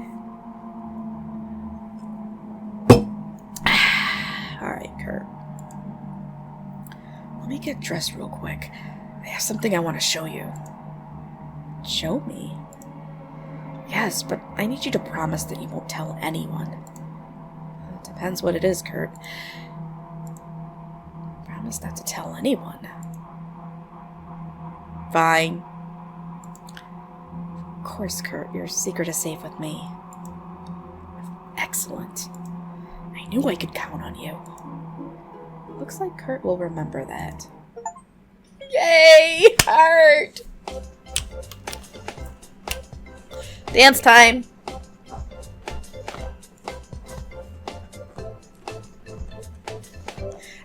Alright, Kurt. Let me get dressed real quick. I have something I want to show you. Show me? Yes, but I need you to promise that you won't tell anyone. It depends what it is, Kurt. Promise not to tell anyone. Fine. Of course, Kurt, your secret is safe with me. Excellent. I knew I could count on you. Looks like Kurt will remember that. Yay! Kurt! Dance time!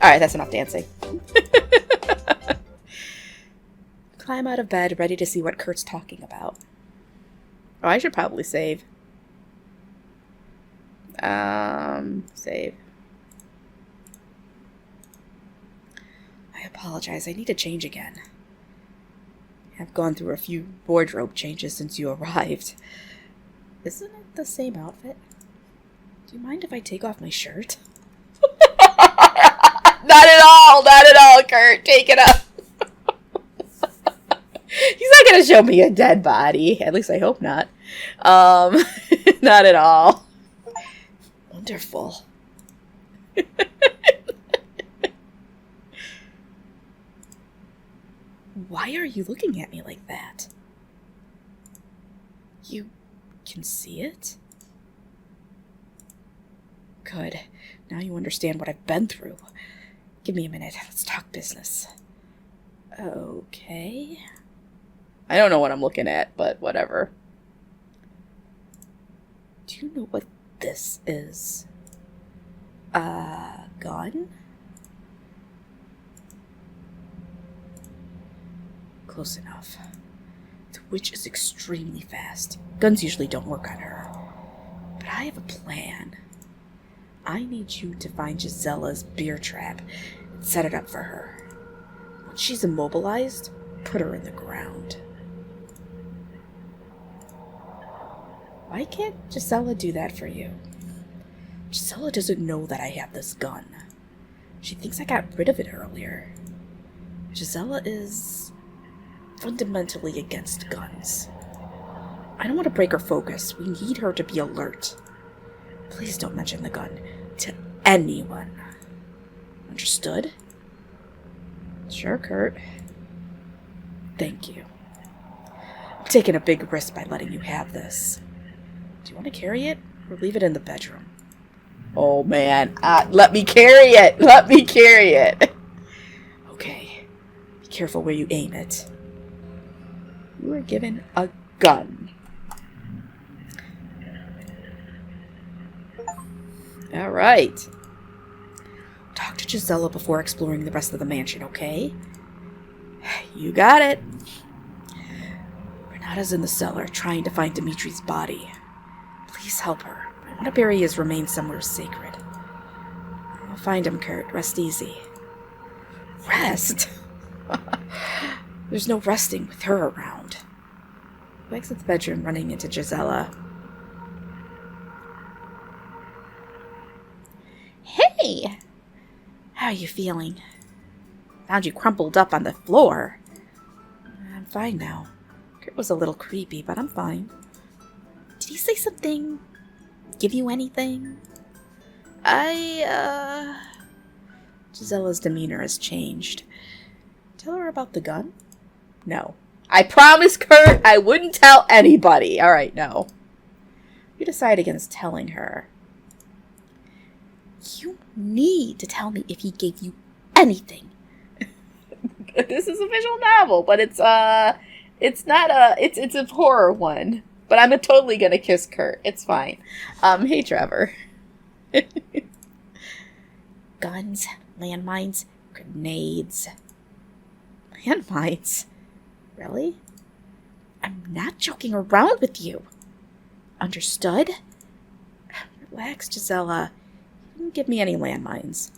Alright, that's enough dancing. Climb out of bed, ready to see what Kurt's talking about. Oh, I should probably save. Save. I apologize, I need to change again. I've gone through a few wardrobe changes since you arrived. Isn't it the same outfit? Do you mind if I take off my shirt? Not at all, Kurt. Take it off. He's not gonna show me a dead body. At least I hope not. Not at all. Wonderful. Why are you looking at me like that? You can see it? Good. Now you understand what I've been through. Give me a minute. Let's talk business. Okay. I don't know what I'm looking at, but whatever. Do you know what this is? A gun? Close enough. The witch is extremely fast. Guns usually don't work on her. But I have a plan. I need you to find Gisela's beer trap and set it up for her. Once she's immobilized, put her in the ground. Why can't Gisela do that for you? Gisela doesn't know that I have this gun. She thinks I got rid of it earlier. Gisela is fundamentally against guns. I don't want to break her focus. We need her to be alert. Please don't mention the gun to anyone. Understood? Sure, Kurt. Thank you. I'm taking a big risk by letting you have this. Do you want to carry it or leave it in the bedroom? Oh, man. Let me carry it. Let me carry it. Okay. Be careful where you aim it. You were given a gun. All right. Talk to Gisela before exploring the rest of the mansion, okay? You got it. Renata's in the cellar trying to find Dimitri's body. Please help her. I want to bury his remains somewhere sacred. I'll find him, Kurt. Rest easy. Rest? There's no resting with her around. He exits the bedroom, running into Gisela. Hey! How are you feeling? Found you crumpled up on the floor. fine now. Kurt was a little creepy, but I'm fine. Did he say something? Give you anything? Gisella's demeanor has changed. Tell her about the gun? No. I promised Kurt I wouldn't tell anybody. Alright, no. You decide against telling her. You need to tell me if he gave you anything. This is a visual novel, but it's not it's a horror one. But I'm totally gonna kiss Kurt. It's fine. Hey Trevor. Guns, landmines, grenades. Landmines? Really? I'm not joking around with you. Understood? Relax, Gisella. You didn't give me any landmines.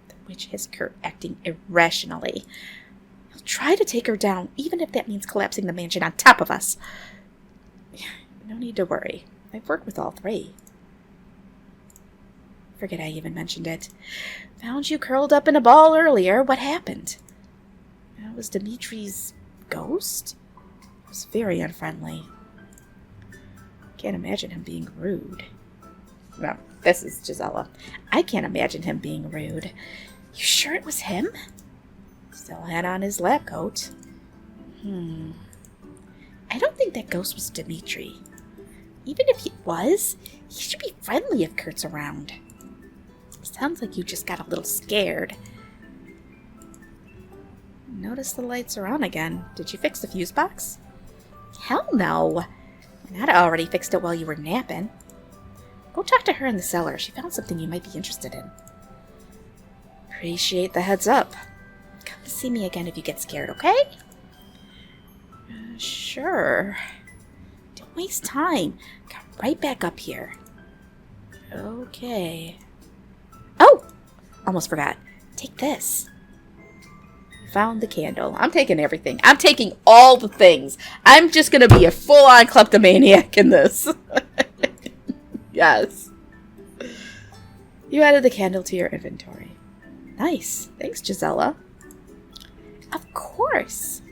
The witch has Kurt acting irrationally. He'll try to take her down, even if that means collapsing the mansion on top of us. No need to worry. I've worked with all three. Forget I even mentioned it. Found you curled up in a ball earlier. What happened? It was Dimitri's ghost? It was very unfriendly. Can't imagine him being rude. No, this is Gisella. I can't imagine him being rude. You sure it was him? Still had on his lab coat. I don't think that ghost was Dimitri. Even if he was, he should be friendly if Kurt's around. Sounds like you just got a little scared. Notice the lights are on again. Did you fix the fuse box? Hell no. Renata already fixed it while you were napping. Go talk to her in the cellar. She found something you might be interested in. Appreciate the heads up. Come see me again if you get scared, okay? Sure. Don't waste time. Come right back up here. Okay. Oh! Almost forgot. Take this. Found the candle. I'm taking everything. I'm taking all the things. I'm just going to be a full-on kleptomaniac in this. Yes. You added the candle to your inventory. Nice. Thanks, Gisella. Of course.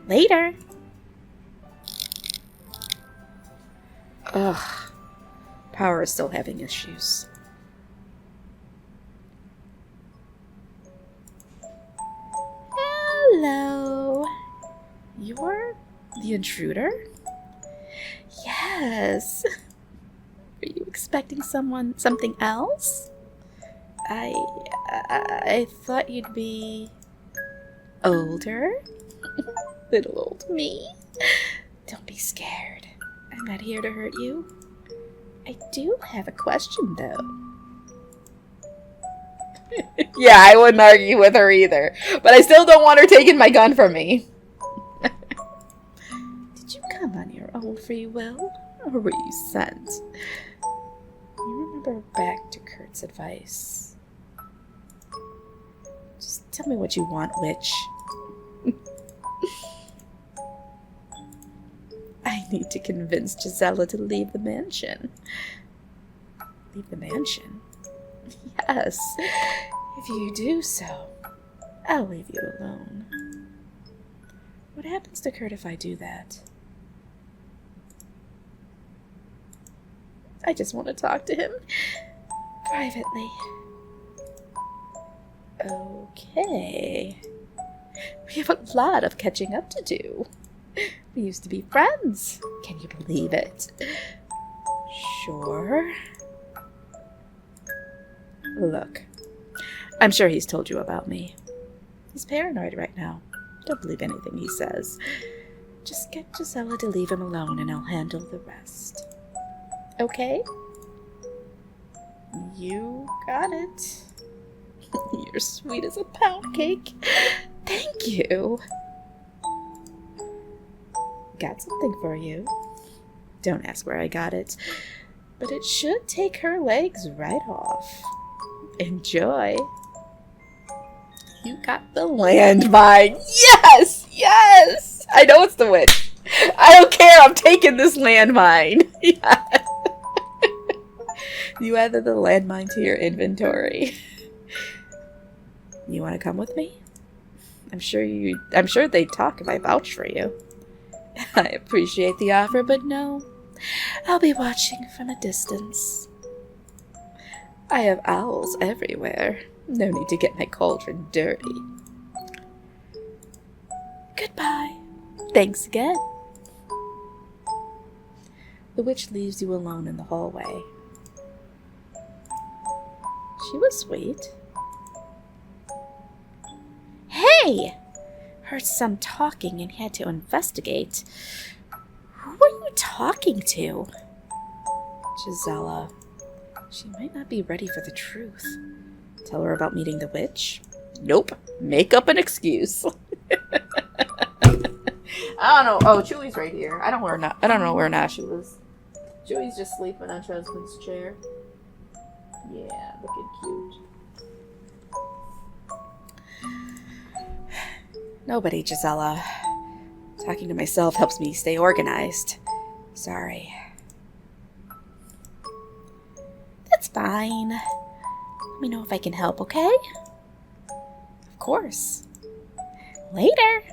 Later. Ugh. Power is still having issues. Hello. You're the intruder? Yes. Are you expecting something else? I thought you'd be Older? little old me. Don't be scared. I'm not here to hurt you. I do have a question, though. Yeah, I wouldn't argue with her either. But I still don't want her taking my gun from me. Did you come on your own free will? Or were you sent? You remember back to Kurt's advice. Just tell me what you want, witch. I need to convince Gisella to leave the mansion. Leave the mansion? Yes. If you do so, I'll leave you alone. What happens to Kurt if I do that? I just want to talk to him privately. Okay. We have a lot of catching up to do. We used to be friends. Can you believe it? Sure. Look, I'm sure he's told you about me. He's paranoid right now. Don't believe anything he says. Just get Gisella to leave him alone and I'll handle the rest. Okay? You got it. You're sweet as a pound cake. Thank you. Got something for you. Don't ask where I got it, but it should take her legs right off. Enjoy. You got the landmine. Yes! Yes! I know it's the witch. I don't care. I'm taking this landmine. Yeah. You added the landmine to your inventory. You want to come with me? I'm sure they'd talk if I vouched for you. I appreciate the offer, but no. I'll be watching from a distance. I have owls everywhere. No need to get my cauldron dirty. Goodbye. Thanks again. The witch leaves you alone in the hallway. She was sweet. Hey! Heard some talking and had to investigate. Who are you talking to? Gisela. She might not be ready for the truth. Tell her about meeting the witch? Nope. Make up an excuse. I don't know. Oh, Chewy's right here. I don't know where Nashi was. Chewy's just sleeping on Trezman's chair. Yeah, looking cute. Nobody, Gisela. Talking to myself helps me stay organized. Sorry. That's fine. Let me know if I can help, okay? Of course. Later.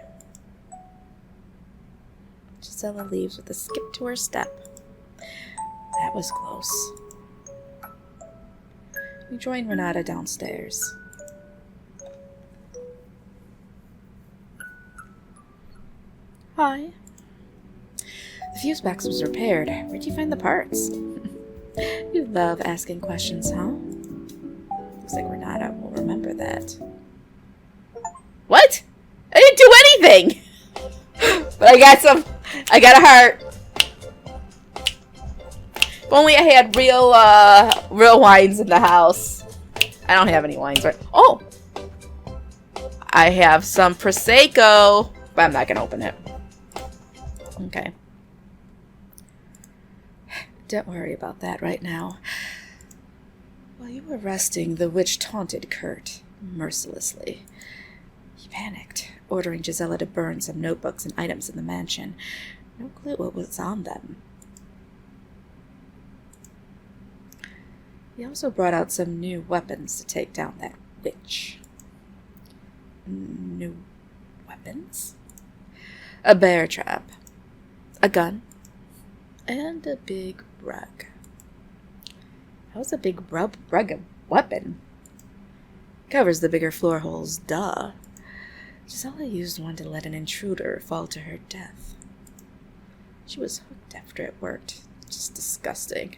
Gisela leaves with a skip to her step. That was close. We join Renata downstairs. Hi. The fuse box was repaired. Where'd you find the parts? You love asking questions, huh? Looks like Renata will remember that. What? I didn't do anything! But I got a heart. If only I had real wines in the house. I don't have any wines, right? Oh! I have some Prosecco. But I'm not gonna open it. Okay. Don't worry about that right now. While you were resting, the witch taunted Kurt mercilessly. He panicked, ordering Gisela to burn some notebooks and items in the mansion. No clue what was on them. He also brought out some new weapons to take down that witch. New weapons? A bear trap, a gun, and a big rug. How's a big rug a weapon? Covers the bigger floor holes, duh. Gisela used one to let an intruder fall to her death. She was hooked after it worked. Just disgusting.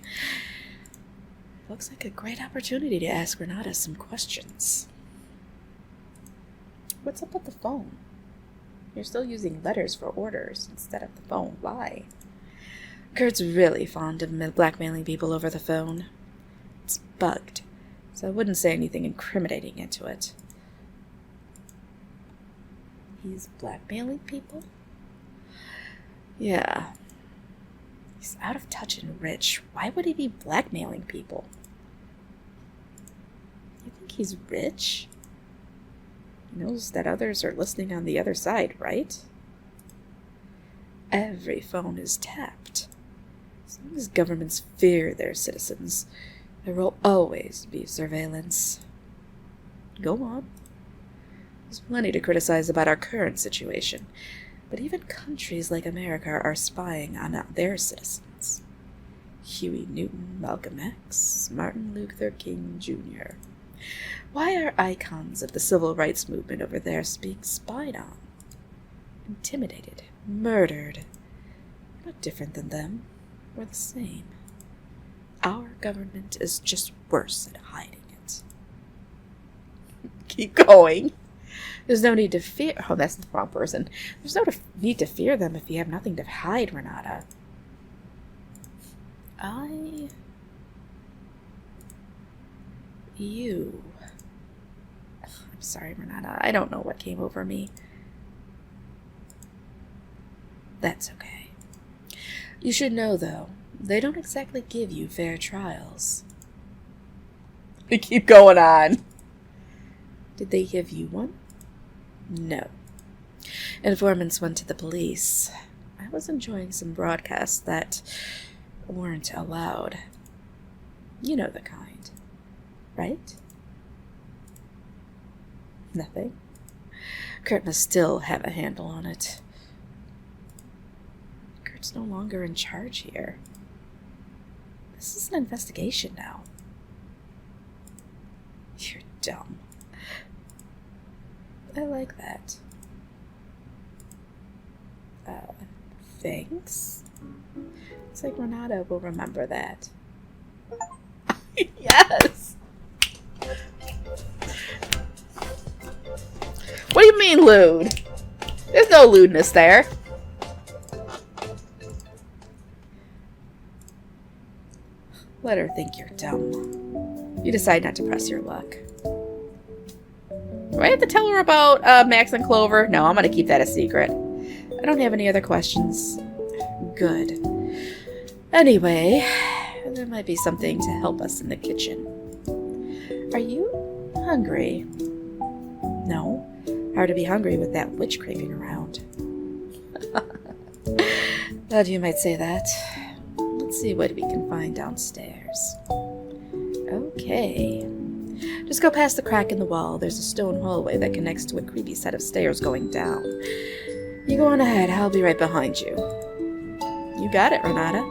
Looks like a great opportunity to ask Renata some questions. What's up with the phone? You're still using letters for orders instead of the phone. Why? Kurt's really fond of blackmailing people over the phone. It's bugged, so I wouldn't say anything incriminating into it. He's blackmailing people? Yeah. He's out of touch and rich. Why would he be blackmailing people? You think he's rich? He knows that others are listening on the other side, right? Every phone is tapped. As long as governments fear their citizens, there will always be surveillance. Go on. There's plenty to criticize about our current situation, but even countries like America are spying on their citizens. Huey Newton, Malcolm X, Martin Luther King Jr. Why are icons of the civil rights movement over there being spied on? Intimidated, murdered. We're not different than them. We're the same. Our government is just worse at hiding it. Keep going. There's no need to fear... Oh, that's the wrong person. There's no need to fear them if you have nothing to hide, Renata. You... I'm sorry, Renata. I don't know what came over me. That's okay. You should know, though, they don't exactly give you fair trials. They keep going on. Did they give you one? No. Informants went to the police. I was enjoying some broadcasts that weren't allowed. You know the kind, right? Nothing. Kurt must still have a handle on it. Kurt's no longer in charge here. This is an investigation now. You're dumb. I like that. Thanks. Looks like Renata will remember that. Yes! What do you mean lewd? There's no lewdness there. Let her think you're dumb. You decide not to press your luck. Do I have to tell her about Max and Clover? No, I'm going to keep that a secret. I don't have any other questions. Good. Anyway, there might be something to help us in the kitchen. Are you hungry? No. Hard to be hungry with that witch creeping around. Glad you might say that. Let's see what we can find downstairs. Okay. Just go past the crack in the wall. There's a stone hallway that connects to a creepy set of stairs going down. You go on ahead. I'll be right behind you. You got it, Renata.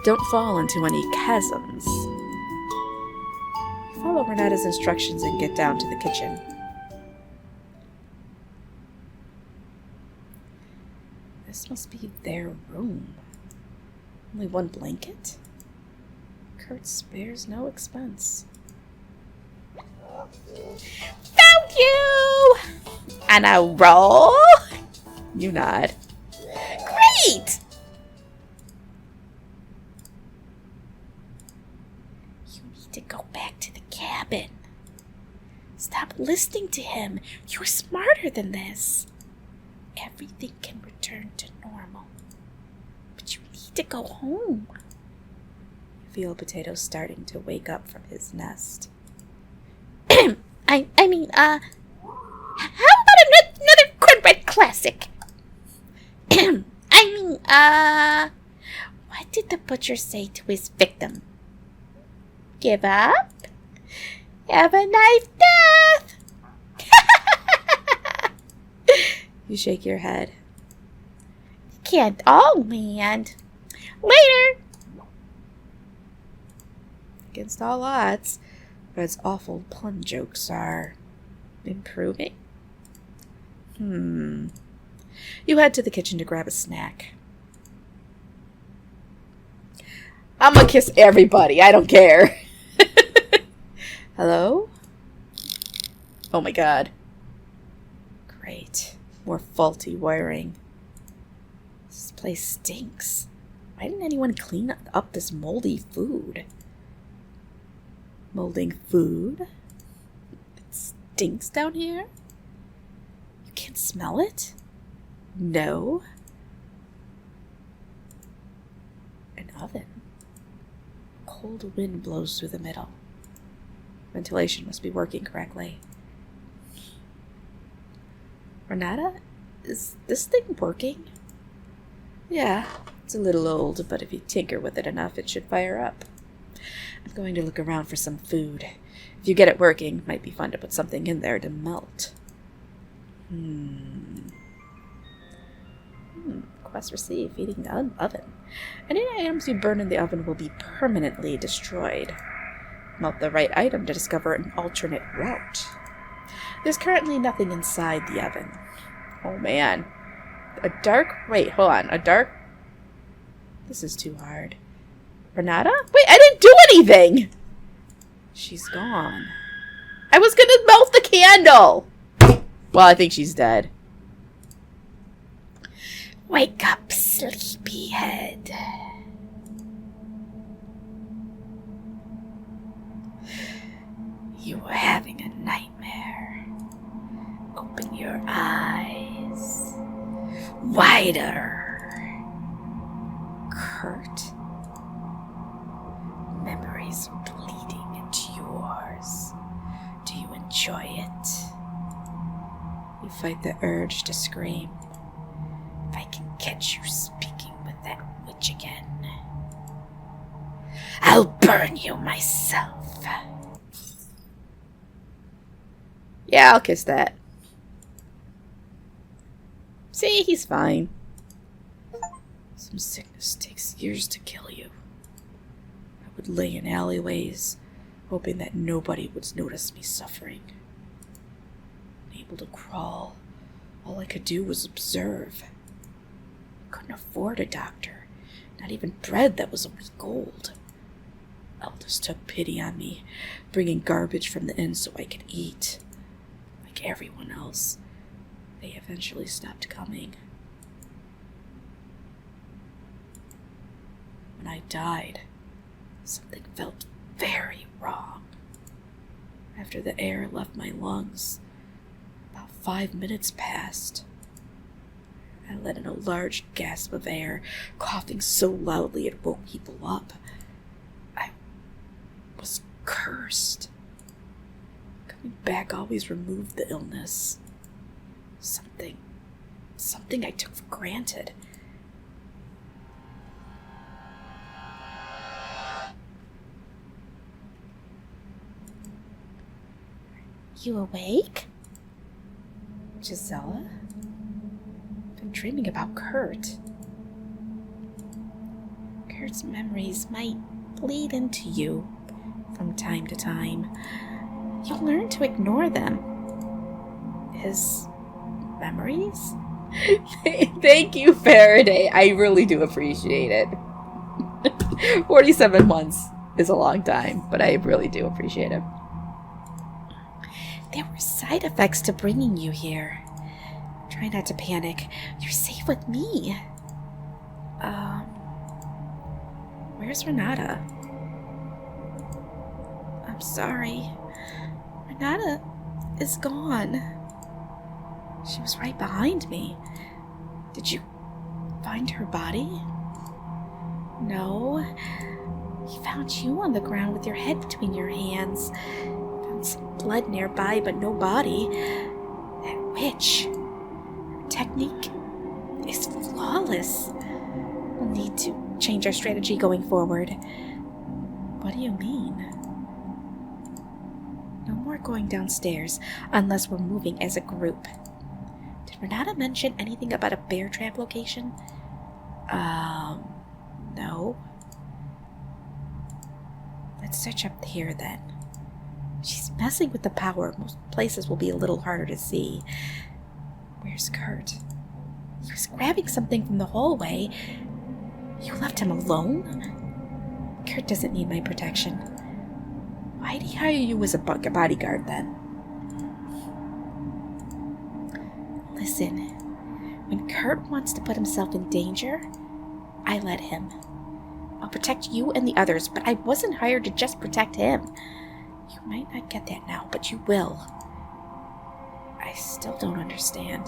Don't fall into any chasms. Follow Renata's instructions and get down to the kitchen. This must be their room. Only one blanket? Kurt spares no expense. Found you! And a roll? You nod. Great! You need to go back to the cabin. Stop listening to him. You're smarter than this. Everything can return to normal. But you need to go home. You feel Potato starting to wake up from his nest. How about another cornbread classic? What did the butcher say to his victim? Give up? Have a nice death! You shake your head. Can't all land. Later! Against all odds, Red's awful pun jokes are improving. You head to the kitchen to grab a snack. I'm gonna kiss everybody. I don't care. Hello? Oh my god. Great. More faulty wiring. This place stinks. Why didn't anyone clean up this moldy food? Molding food? It stinks down here? You can't smell it? No. An oven. Cold wind blows through the middle. Ventilation must be working correctly. Renata, is this thing working? Yeah, it's a little old, but if you tinker with it enough, it should fire up. I'm going to look around for some food. If you get it working, it might be fun to put something in there to melt. Quest received. Feeding the oven. Any items you burn in the oven will be permanently destroyed. Melt the right item to discover an alternate route. There's currently nothing inside the oven. Oh man. Wait, hold on. This is too hard. Renata? Wait, I didn't do anything! She's gone. I was gonna melt the candle! Well, I think she's dead. Wake up, sleepyhead. You were having a nightmare. Open your eyes. Wider. Kurt? Memories are bleeding into yours. Do you enjoy it? You fight the urge to scream. If I can catch you speaking with that witch again, I'll burn you myself. Yeah, I'll kiss that. See, he's fine. Some sickness takes years to kill you. I would lay in alleyways, hoping that nobody would notice me suffering. Unable to crawl, all I could do was observe. I couldn't afford a doctor, not even bread that was a week old. Elders took pity on me, bringing garbage from the inn so I could eat. Like everyone else, they eventually stopped coming. When I died, something felt very wrong. After the air left my lungs, about 5 minutes passed. I let in a large gasp of air, coughing so loudly it woke people up. I was cursed. Coming back always removed the illness. Something I took for granted. You awake? Gisela? I've been dreaming about Kurt. Kurt's memories might bleed into you from time to time. You'll learn to ignore them. His memories? Thank you, Faraday. I really do appreciate it. 47 months is a long time, but I really do appreciate it. There were side effects to bringing you here. Try not to panic. You're safe with me. Where's Renata? I'm sorry. Renata is gone. She was right behind me. Did you find her body? No. He found you on the ground with your head between your hands. Found some blood nearby, but no body. That witch. Her technique is flawless. We'll need to change our strategy going forward. What do you mean? No more going downstairs unless we're moving as a group. Did Renata mention anything about a bear trap location? No. Let's search up here then. She's messing with the power. Most places will be a little harder to see. Where's Kurt? He was grabbing something from the hallway. You left him alone? Kurt doesn't need my protection. Why'd he hire you as a bodyguard then? Listen, when Kurt wants to put himself in danger, I let him. I'll protect you and the others, but I wasn't hired to just protect him. You might not get that now, but you will. I still don't understand.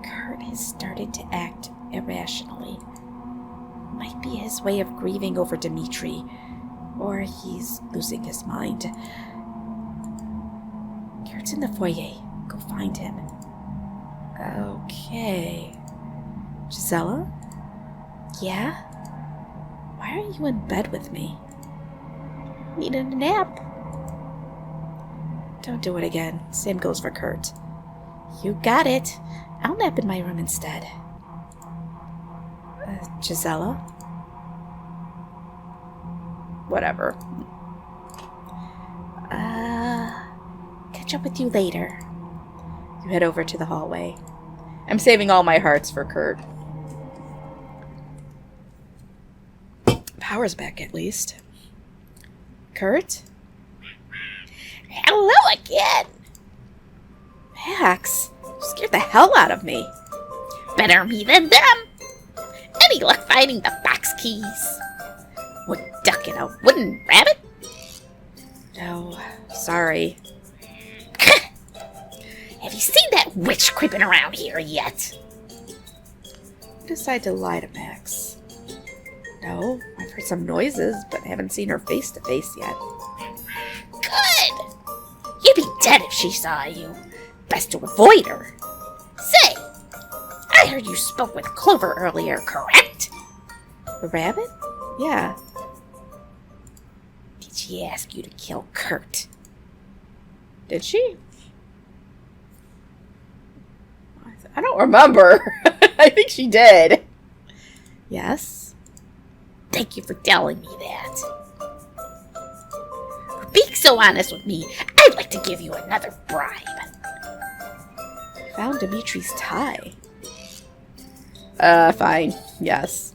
Kurt has started to act irrationally. Might be his way of grieving over Dimitri, or he's losing his mind. Kurt's in the foyer. Go find him. Okay. Gisela? Yeah? Why are you in bed with me? Need a nap. Don't do it again. Same goes for Kurt. You got it. I'll nap in my room instead. Gisela? Whatever. Catch up with you later. You head over to the hallway. I'm saving all my hearts for Kurt. Power's back, at least. Kurt? Hello again! Max, you scared the hell out of me. Better me than them! Any luck finding the box keys? Wood duck and a wooden rabbit? No, sorry. Have you seen that witch creeping around here yet? You decide to lie to Max. No, I've heard some noises, but haven't seen her face to face yet. Good! You'd be dead if she saw you. Best to avoid her. Say, I heard you spoke with Clover earlier, correct? The rabbit? Yeah. Did she ask you to kill Kurt? Did she? I don't remember. I think she did. Yes? Thank you for telling me that. For being so honest with me, I'd like to give you another bribe. Found Dimitri's tie. Fine. Yes.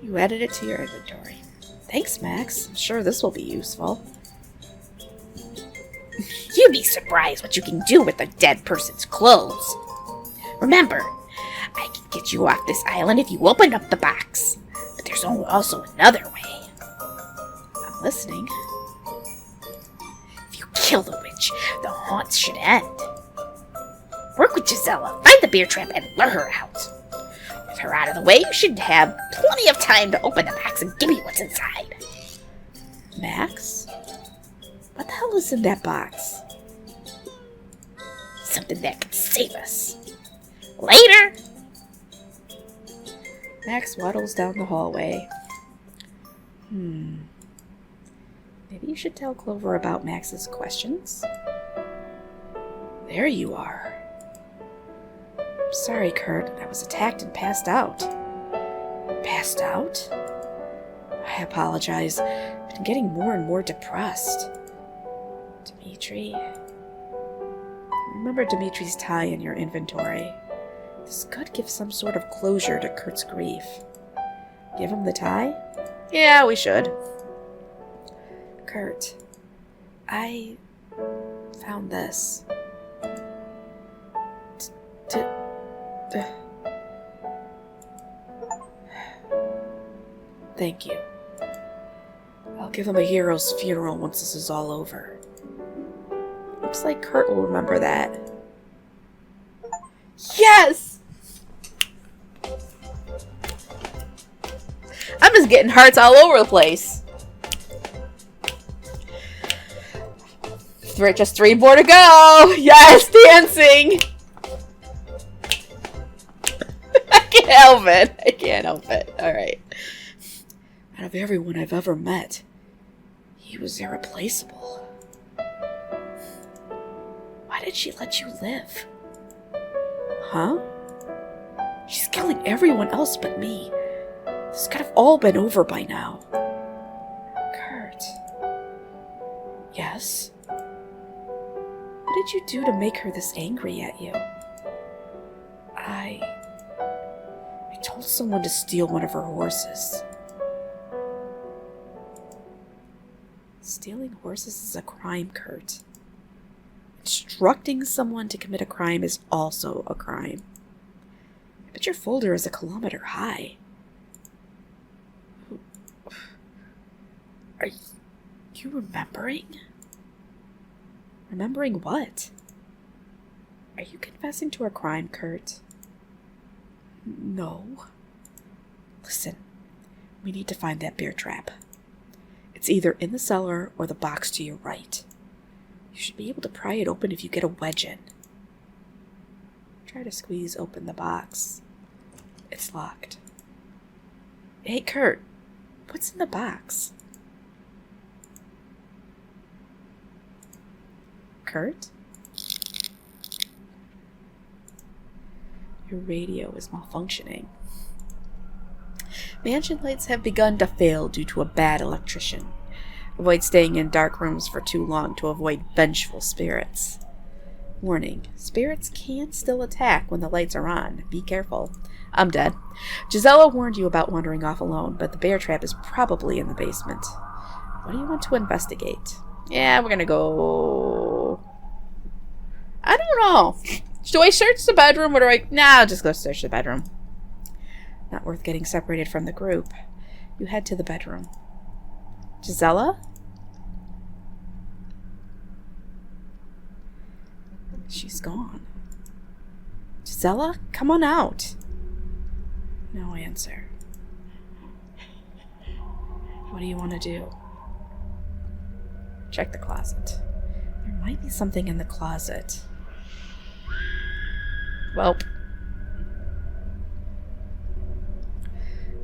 You added it to your inventory. Thanks, Max. I'm sure this will be useful. You'd be surprised what you can do with a dead person's clothes. Remember, I can get you off this island if you open up the box. But there's also another way. I'm listening. If you kill the witch, the haunts should end. Work with Gisela, find the beer trap, and lure her out. With her out of the way, you should have plenty of time to open the box and give me what's inside. Max? What the hell is in that box? Something that could save us. Later! Max waddles down the hallway. Maybe you should tell Clover about Max's questions. There you are. I'm sorry, Kurt. I was attacked and passed out. Passed out? I apologize. I've been getting more and more depressed. Dimitri. Remember Dimitri's tie in your inventory. This could give some sort of closure to Kurt's grief. Give him the tie? Yeah, we should. Kurt, I found this. Thank you. I'll give him a hero's funeral once this is all over. Looks like Kurt will remember that. Yes! I'm just getting hearts all over the place. Just 3 more to go. Yes, dancing. I can't help it. I can't help it. All right. Out of everyone I've ever met, he was irreplaceable. Why did she let you live? Huh? She's killing everyone else but me. This could have all been over by now. Kurt. Yes? What did you do to make her this angry at you? I told someone to steal one of her horses. Stealing horses is a crime, Kurt. Instructing someone to commit a crime is also a crime. But your folder is 1 kilometer high. Are you remembering? Remembering what? Are you confessing to a crime, Kurt? No. Listen, we need to find that bear trap. It's either in the cellar or the box to your right. You should be able to pry it open if you get a wedge in. Try to squeeze open the box. It's locked. Hey, Kurt, what's in the box? Kurt? Your radio is malfunctioning. Mansion lights have begun to fail due to a bad electrician. Avoid staying in dark rooms for too long to avoid vengeful spirits. Warning, spirits can still attack when the lights are on. Be careful. I'm dead. Gisela warned you about wandering off alone, but the bear trap is probably in the basement. What do you want to investigate? Yeah, we're gonna go... I don't know. Do I search the bedroom or do I... Nah, I'll just go search the bedroom. Not worth getting separated from the group. You head to the bedroom. Gisela? She's gone. Gisela, come on out. No answer. What do you want to do? Check the closet. There might be something in the closet. Welp.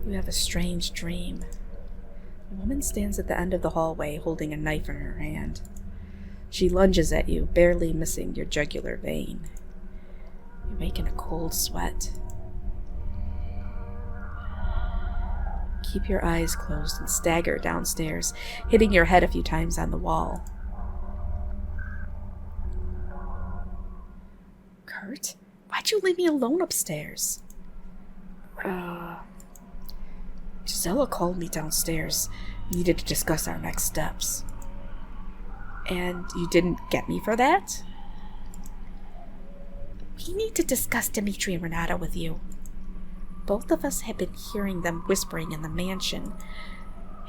You have a strange dream. A woman stands at the end of the hallway holding a knife in her hand. She lunges at you, barely missing your jugular vein. You wake in a cold sweat. Keep your eyes closed and stagger downstairs, hitting your head a few times on the wall. Kurt? Why'd you leave me alone upstairs? Gisela called me downstairs. Needed to discuss our next steps. And you didn't get me for that? We need to discuss Dimitri and Renata with you. Both of us have been hearing them whispering in the mansion.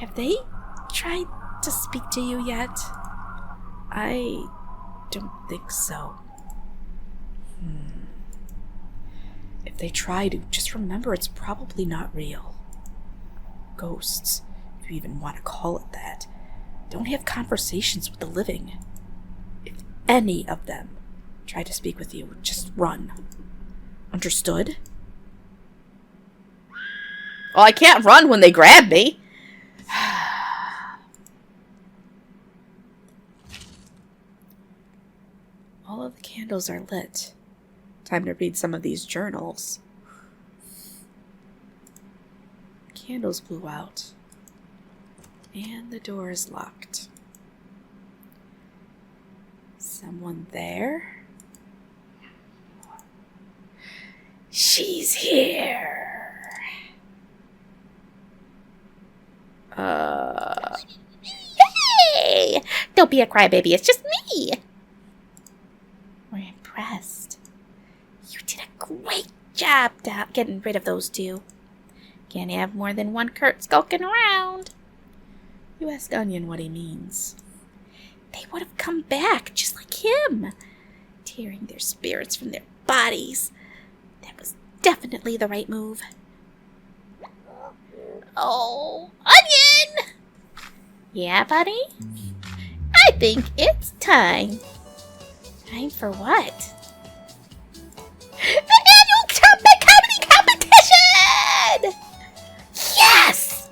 Have they tried to speak to you yet? I don't think so. If they try to, just remember it's probably not real. Ghosts, if you even want to call it that, don't have conversations with the living. If any of them try to speak with you, just run. Understood? Well, I can't run when they grab me. All of the candles are lit. Time to read some of these journals. Candles blew out. And the door is locked. Someone there? She's here. Hey! Don't be a crybaby, it's just me! We're impressed. You did a great job getting rid of those two. Can't have more than one Kurt skulking around. You ask Onion what he means. They would have come back just like him, tearing their spirits from their bodies. That was definitely the right move. Oh, Onion! Yeah, buddy? I think it's time. Time for what? The annual trumpet comedy competition! Yes!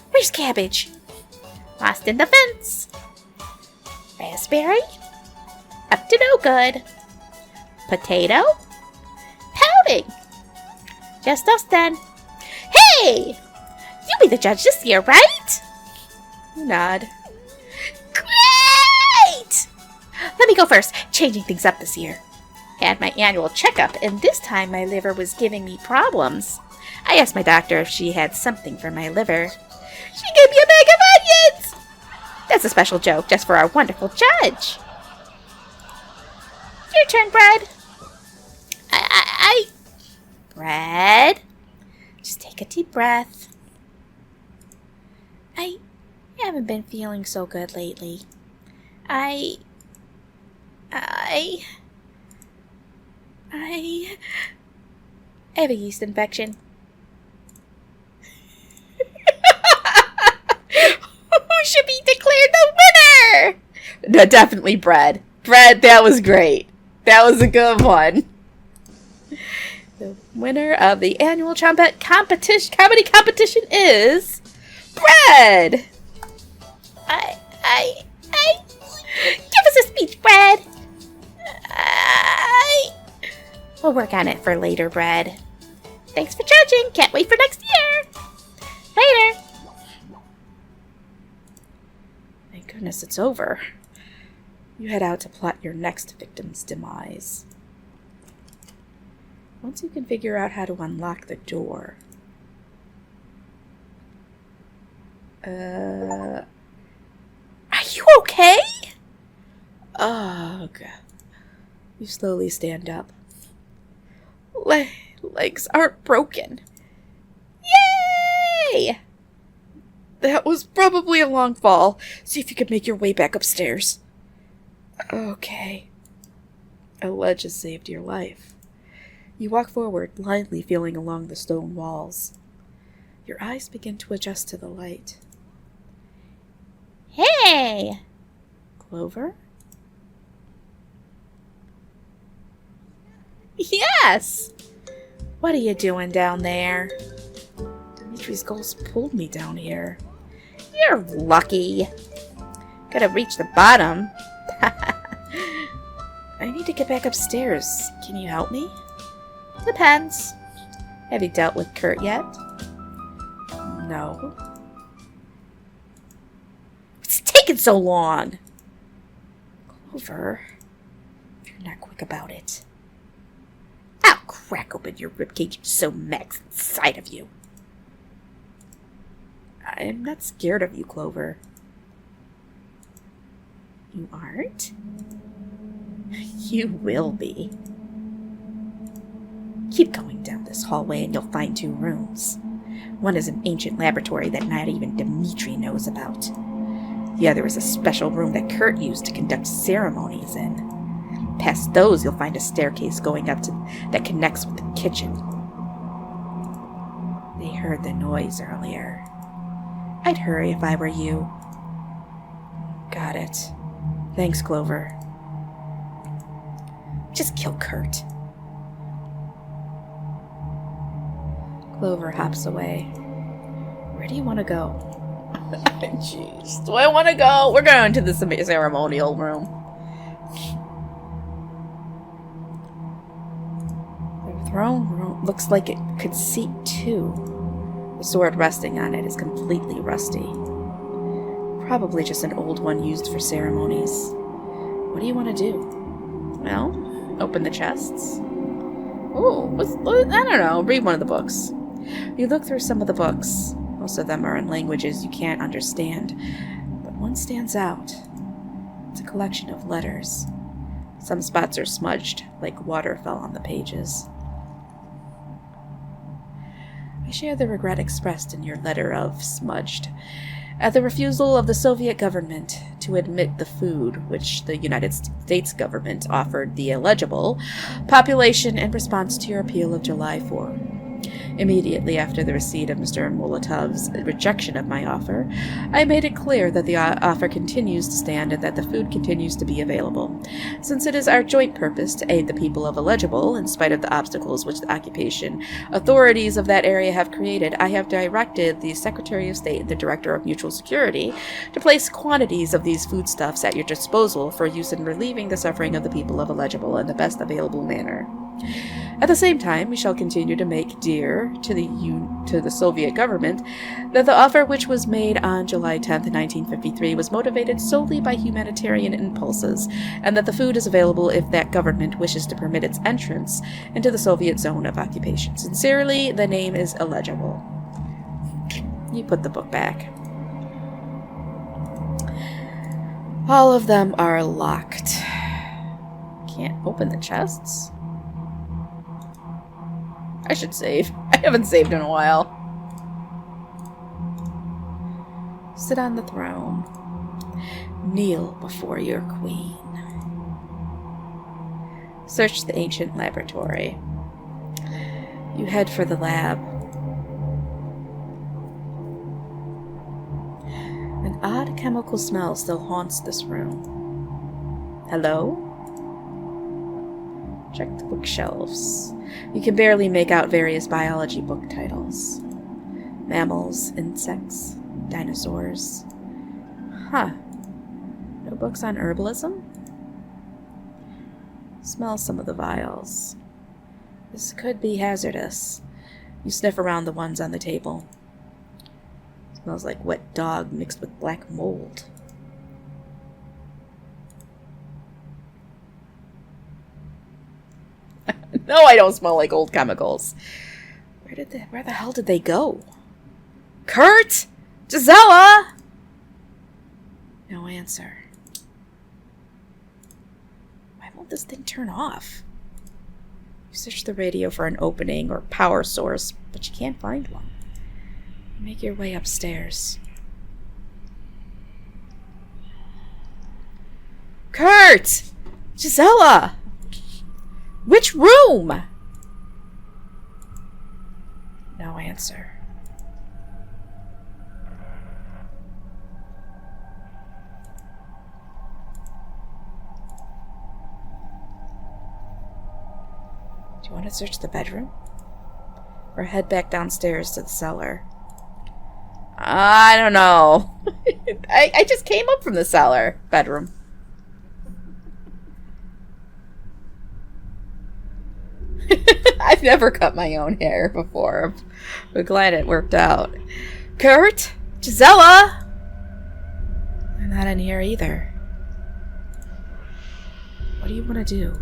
Where's Cabbage? Lost in the fence. Raspberry? Up to no good. Potato? Pouting. Just us then. Hey! You'll be the judge this year, right? You nod. Great! Let me go first, changing things up this year. Had my annual checkup, and this time my liver was giving me problems. I asked my doctor if she had something for my liver. She gave me a bag of onions! That's a special joke just for our wonderful judge. Your turn, Bread. Bread. Just take a deep breath. I haven't been feeling so good lately. I have a yeast infection. Who should be declared the winner? No, definitely Bread. Bread, that was great. That was a good one. The winner of the annual trumpet comedy competition is Bread. Give us a speech, Bread. We'll work on it for later, Bread. Thanks for judging. Can't wait for next year. Later. Thank goodness it's over. You head out to plot your next victim's demise. Once you can figure out how to unlock the door. Are you okay? Oh, God. You slowly stand up. Legs aren't broken. Yay! That was probably a long fall. See if you can make your way back upstairs. Okay. A ledge has saved your life. You walk forward, blindly feeling along the stone walls. Your eyes begin to adjust to the light. Hey! Clover? Yes! What are you doing down there? Dimitri's ghost pulled me down here. You're lucky. Gotta reach the bottom. I need to get back upstairs. Can you help me? Depends. Have you dealt with Kurt yet? No. It's taken so long! Clover, if you're not quick about it. I'll crack open your ribcage and sew Max inside of you. I'm not scared of you, Clover. You aren't? You will be. Keep going down this hallway and you'll find 2 rooms. One is an ancient laboratory that not even Dimitri knows about. The other is a special room that Kurt used to conduct ceremonies in. Past those, you'll find a staircase going up to that connects with the kitchen. They heard the noise earlier. I'd hurry if I were you. Got it. Thanks, Clover. Just kill Kurt. Clover hops away. Where do you want to go? Jeez. Do I want to go? We're going to the ceremonial room. The throne room looks like it could seat 2. The sword resting on it is completely rusty. Probably just an old one used for ceremonies. What do you want to do? Well, open the chests. Ooh, I don't know. Read one of the books. You look through some of the books. Most of them are in languages you can't understand, but one stands out. It's a collection of letters. Some spots are smudged, like water fell on the pages. I share the regret expressed in your letter of smudged at the refusal of the Soviet government to admit the food which the United States government offered the illegible population in response to your appeal of July 4. Immediately after the receipt of Mr. Molotov's rejection of my offer, I made it clear that the offer continues to stand and that the food continues to be available. Since it is our joint purpose to aid the people of Illegible, in spite of the obstacles which the occupation authorities of that area have created, I have directed the Secretary of State and the Director of Mutual Security to place quantities of these foodstuffs at your disposal for use in relieving the suffering of the people of Illegible in the best available manner. At the same time, we shall continue to make dear to the Soviet government that the offer which was made on July 10, 1953 was motivated solely by humanitarian impulses, and that the food is available if that government wishes to permit its entrance into the Soviet zone of occupation. Sincerely, the name is illegible. You put the book back. All of them are locked. Can't open the chests? I should save. I haven't saved in a while. Sit on the throne. Kneel before your queen. Search the ancient laboratory. You head for the lab. An odd chemical smell still haunts this room. Hello? Check the bookshelves. You can barely make out various biology book titles. Mammals, insects, dinosaurs. Huh. No books on herbalism? Smell some of the vials. This could be hazardous. You sniff around the ones on the table. Smells like wet dog mixed with black mold. No, I don't smell like old chemicals. Where the hell did they go? Kurt? Gisela? No answer. Why won't this thing turn off? You search the radio for an opening or power source, but you can't find one. You make your way upstairs. Kurt! Gisela! Which room? No answer. Do you want to search the bedroom? Or head back downstairs to the cellar? I don't know. I just came up from the cellar. Bedroom. I've never cut my own hair before, but glad it worked out. Kurt? Gisela? They're not in here either. What do you want to do?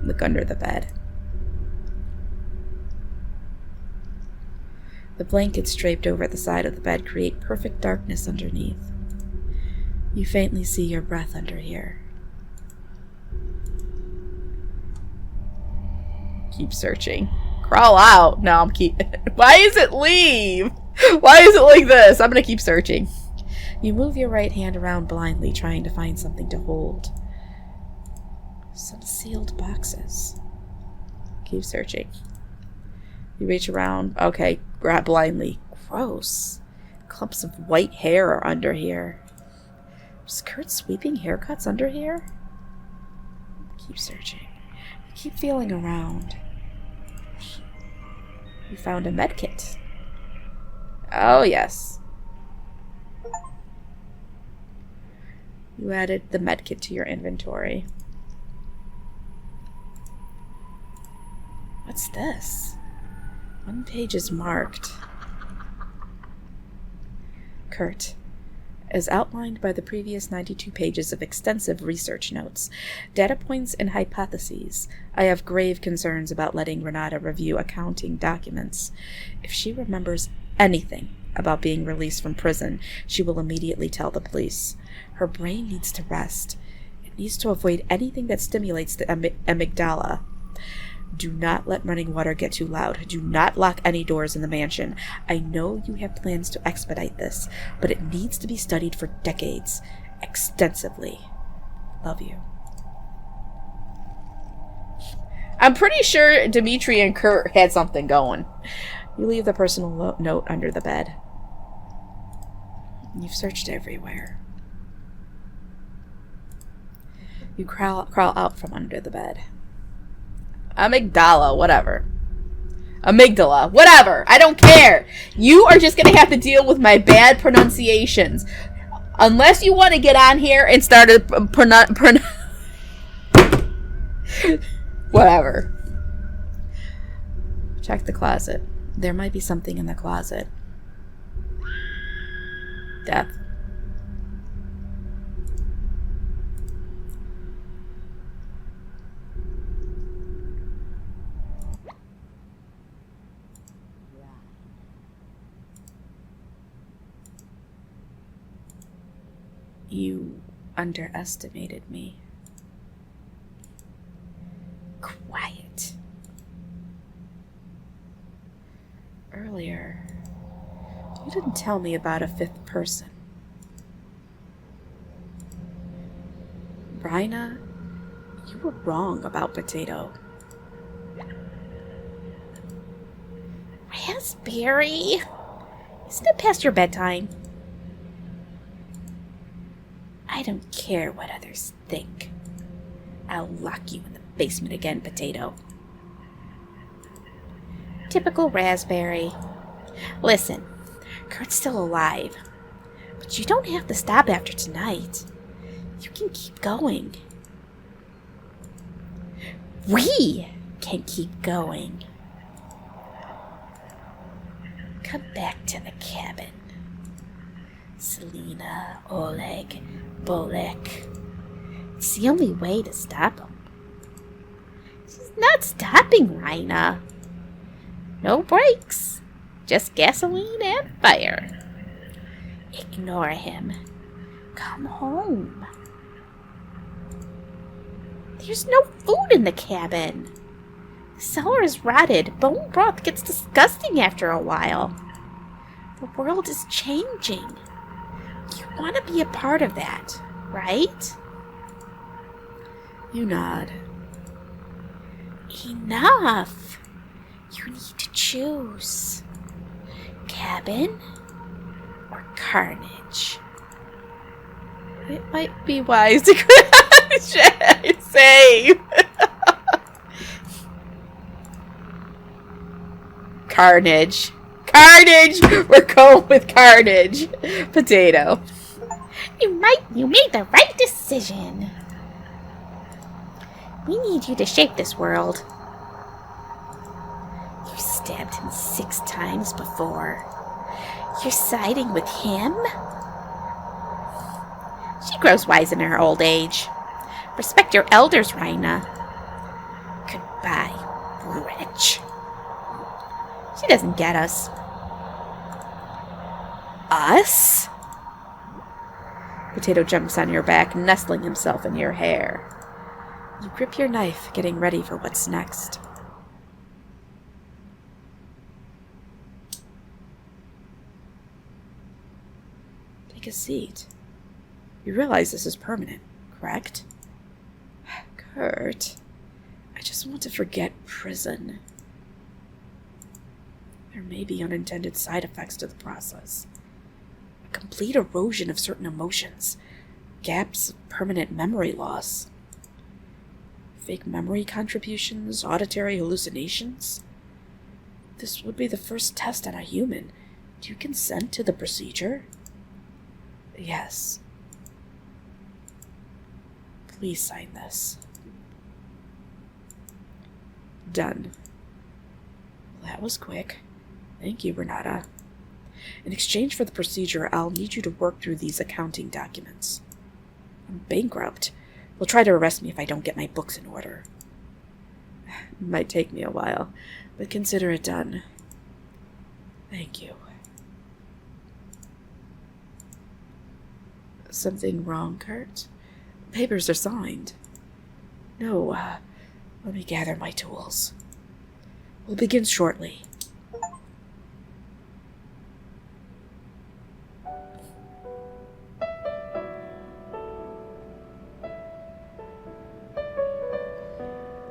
Look under the bed. The blankets draped over the side of the bed create perfect darkness underneath. You faintly see your breath under here. Keep searching. Crawl out. No, I'm Why is it leave? Why is it like this? I'm gonna keep searching. You move your right hand around blindly, trying to find something to hold. Some sealed boxes. Keep searching. You reach around. Okay, grab blindly. Gross. Clumps of white hair are under here. Is Kurt sweeping haircuts under here? Keep searching. Keep feeling around. You found a medkit. Oh, yes. You added the medkit to your inventory. What's this? One page is marked. Kurt, as outlined by the previous 92 pages of extensive research notes, data points, and hypotheses, I have grave concerns about letting Renata review accounting documents. If she remembers anything about being released from prison, she will immediately tell the police. Her brain needs to rest. It needs to avoid anything that stimulates the amygdala. Do not let running water get too loud. Do not lock any doors in the mansion. I know you have plans to expedite this, but it needs to be studied for decades, extensively. Love you. I'm pretty sure Dimitri and Kurt had something going. You leave the personal note under the bed. You've searched everywhere. You crawl out from under the bed. Amygdala, whatever. Amygdala, whatever. I don't care. You are just going to have to deal with my bad pronunciations. Unless you want to get on here and start a whatever. Check the closet. There might be something in the closet. Death. You underestimated me. Quiet. Earlier, you didn't tell me about a fifth person. Bryna, you were wrong about Potato. Raspberry? Isn't it past your bedtime? I don't care what others think. I'll lock you in the basement again, Potato. Typical Raspberry. Listen, Kurt's still alive, but you don't have to stop after tonight. You can keep going. We can keep going. Come back to the cabin. Selena, Oleg, Bolek. It's the only way to stop him. She's not stopping, Raina. No brakes. Just gasoline and fire. Ignore him. Come home. There's no food in the cabin. The cellar is rotted. Bone broth gets disgusting after a while. The world is changing. You want to be a part of that, right? You nod. Enough. You need to choose. Cabin or carnage? It might be wise to save. Carnage. Carnage! We're going with Carnage. Potato. You made the right decision. We need you to shape this world. You stabbed him 6 times before. You're siding with him? She grows wise in her old age. Respect your elders, Raina. Goodbye, wretch. She doesn't get us. Us? Potato jumps on your back, nestling himself in your hair. You grip your knife, getting ready for what's next. Take a seat. You realize this is permanent, correct? Kurt, I just want to forget prison. There may be unintended side effects to the process. A complete erosion of certain emotions. Gaps of permanent memory loss. Fake memory contributions, auditory hallucinations. This would be the first test on a human. Do you consent to the procedure? Yes. Please sign this. Done. That was quick. Thank you, Renata. In exchange for the procedure, I'll need you to work through these accounting documents. I'm bankrupt. They'll try to arrest me if I don't get my books in order. It might take me a while, but consider it done. Thank you. Something wrong, Kurt? Papers are signed. No, let me gather my tools. We'll begin shortly.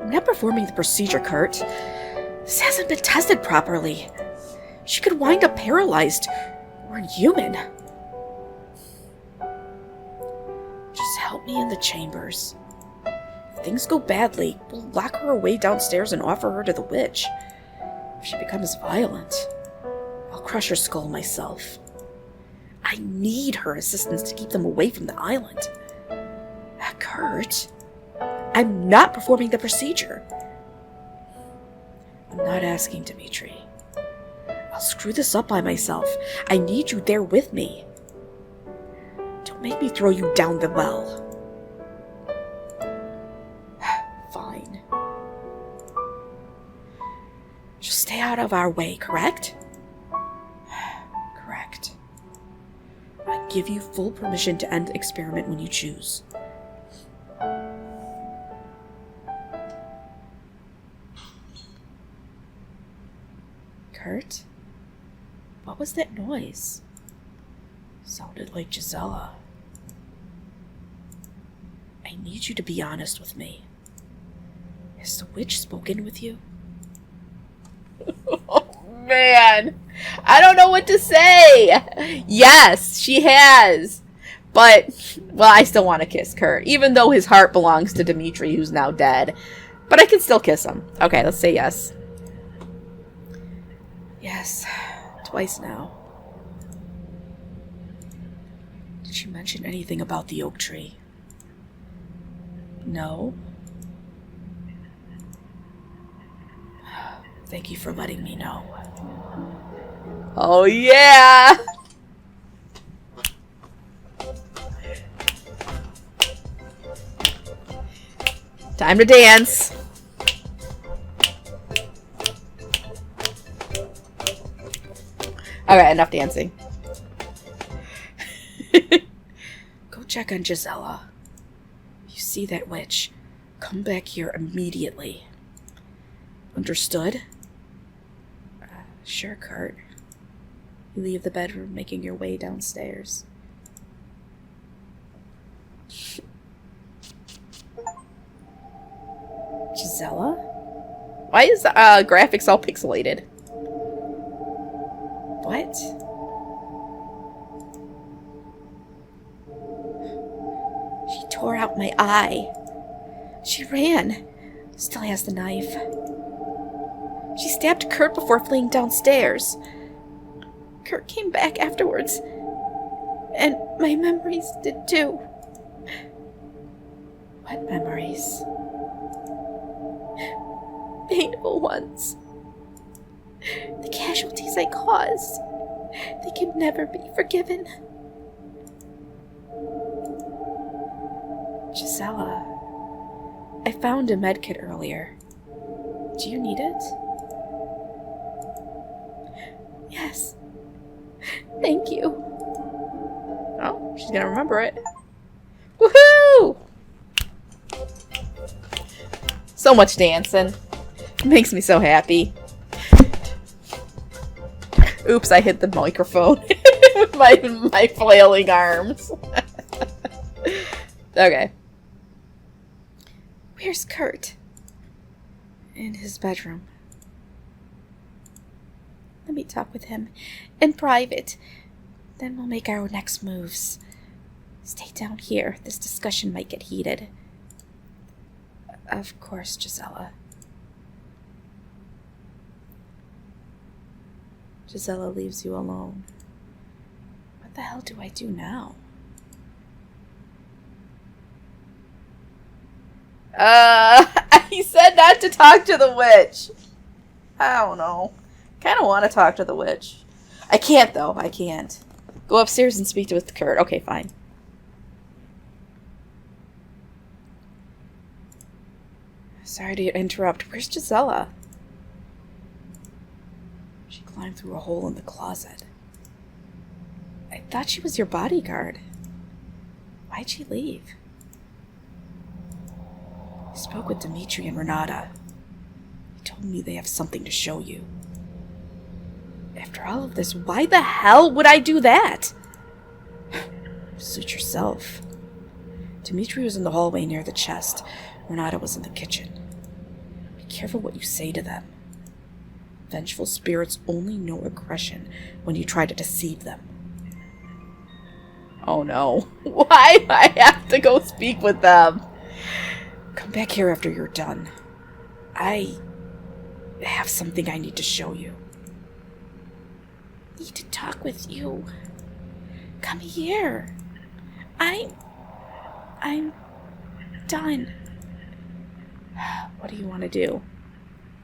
I'm not performing the procedure, Kurt. This hasn't been tested properly. She could wind up paralyzed or inhuman. Just help me in the chambers. If things go badly, we'll lock her away downstairs and offer her to the witch. If she becomes violent, I'll crush her skull myself. I need her assistance to keep them away from the island. Kurt, I'm not performing the procedure. I'm not asking, Dimitri. I'll screw this up by myself. I need you there with me. Don't make me throw you down the well. Fine. Just stay out of our way, correct? Correct. I give you full permission to end the experiment when you choose. Kurt? What was that noise? Sounded like Gisela. I need you to be honest with me. Has the witch spoken with you? Oh, man. I don't know what to say. Yes, she has. But, well, I still want to kiss Kurt, even though his heart belongs to Dimitri, who's now dead. But I can still kiss him. Okay, let's say yes. Yes, twice now. Did she mention anything about the oak tree? No? Thank you for letting me know. Oh, yeah! Time to dance. Alright, enough dancing. Go check on Gisela. If you see that witch, come back here immediately. Understood? Sure, Kurt. You leave the bedroom, making your way downstairs. Gisela? Why is the graphics all pixelated? What? She tore out my eye. She ran. Still has the knife. She stabbed Kurt before fleeing downstairs. Kurt came back afterwards. And my memories did too. What memories? Painful ones. The casualties I caused, they can never be forgiven. Gisela, I found a medkit earlier. Do you need it? Yes. Thank you. Oh, she's gonna remember it. Woohoo! So much dancing. Makes me so happy. Oops, I hit the microphone with my flailing arms. Okay. Where's Kurt? In his bedroom. Let me talk with him in private. Then we'll make our next moves. Stay down here. This discussion might get heated. Of course, Gisela. Gisela leaves you alone. What the hell do I do now? He said not to talk to the witch. I don't know. Kind of want to talk to the witch. I can't, though. I can't. Go upstairs and speak with Kurt. Okay, fine. Sorry to interrupt. Where's Gisela? She climbed through a hole in the closet. I thought she was your bodyguard. Why'd she leave? I spoke with Dimitri and Renata. They told me they have something to show you. After all of this, why the hell would I do that? Suit yourself. Dimitri was in the hallway near the chest. Renata was in the kitchen. Be careful what you say to them. Vengeful spirits only know aggression when you try to deceive them. Oh no. Why do I have to go speak with them? Come back here after you're done. I have something I need to show you. Need to talk with you. Come here. I'm done. What do you want to do?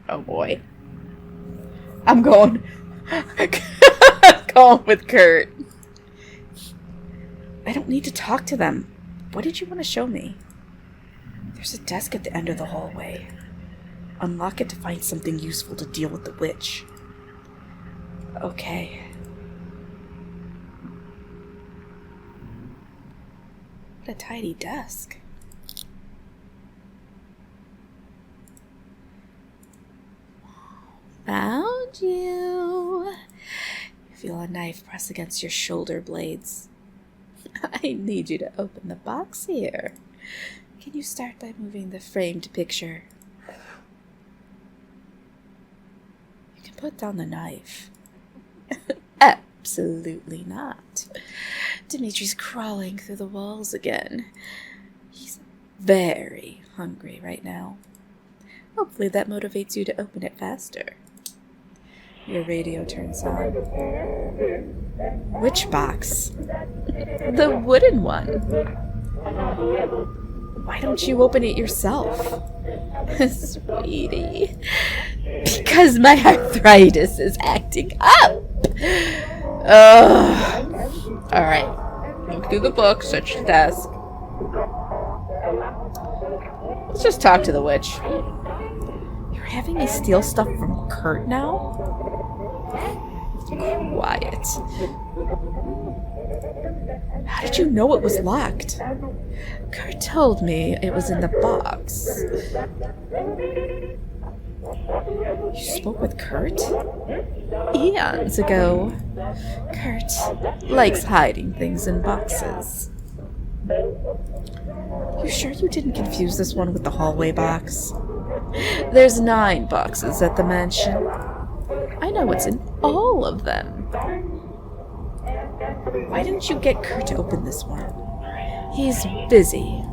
Oh boy. I'm going with Kurt. I don't need to talk to them. What did you want to show me? There's a desk at the end of the hallway. Unlock it to find something useful to deal with the witch. Okay. What a tidy desk. Found you. Feel a knife press against your shoulder blades. I need you to open the box here. Can you start by moving the framed picture? You can put down the knife. Absolutely not. Dimitri's crawling through the walls again. He's very hungry right now. Hopefully that motivates you to open it faster. Your radio turns on. Which box? The wooden one. Why don't you open it yourself? Sweetie. Because my arthritis is acting up. Alright. Look through the book, search the desk. Let's just talk to the witch. You're having me steal stuff from Kurt now? Quiet. How did you know it was locked? Kurt told me it was in the box. You spoke with Kurt? Eons ago. Kurt likes hiding things in boxes. You sure you didn't confuse this one with the hallway box? There's 9 boxes at the mansion. I know what's in all of them. Why didn't you get Kurt to open this one? He's busy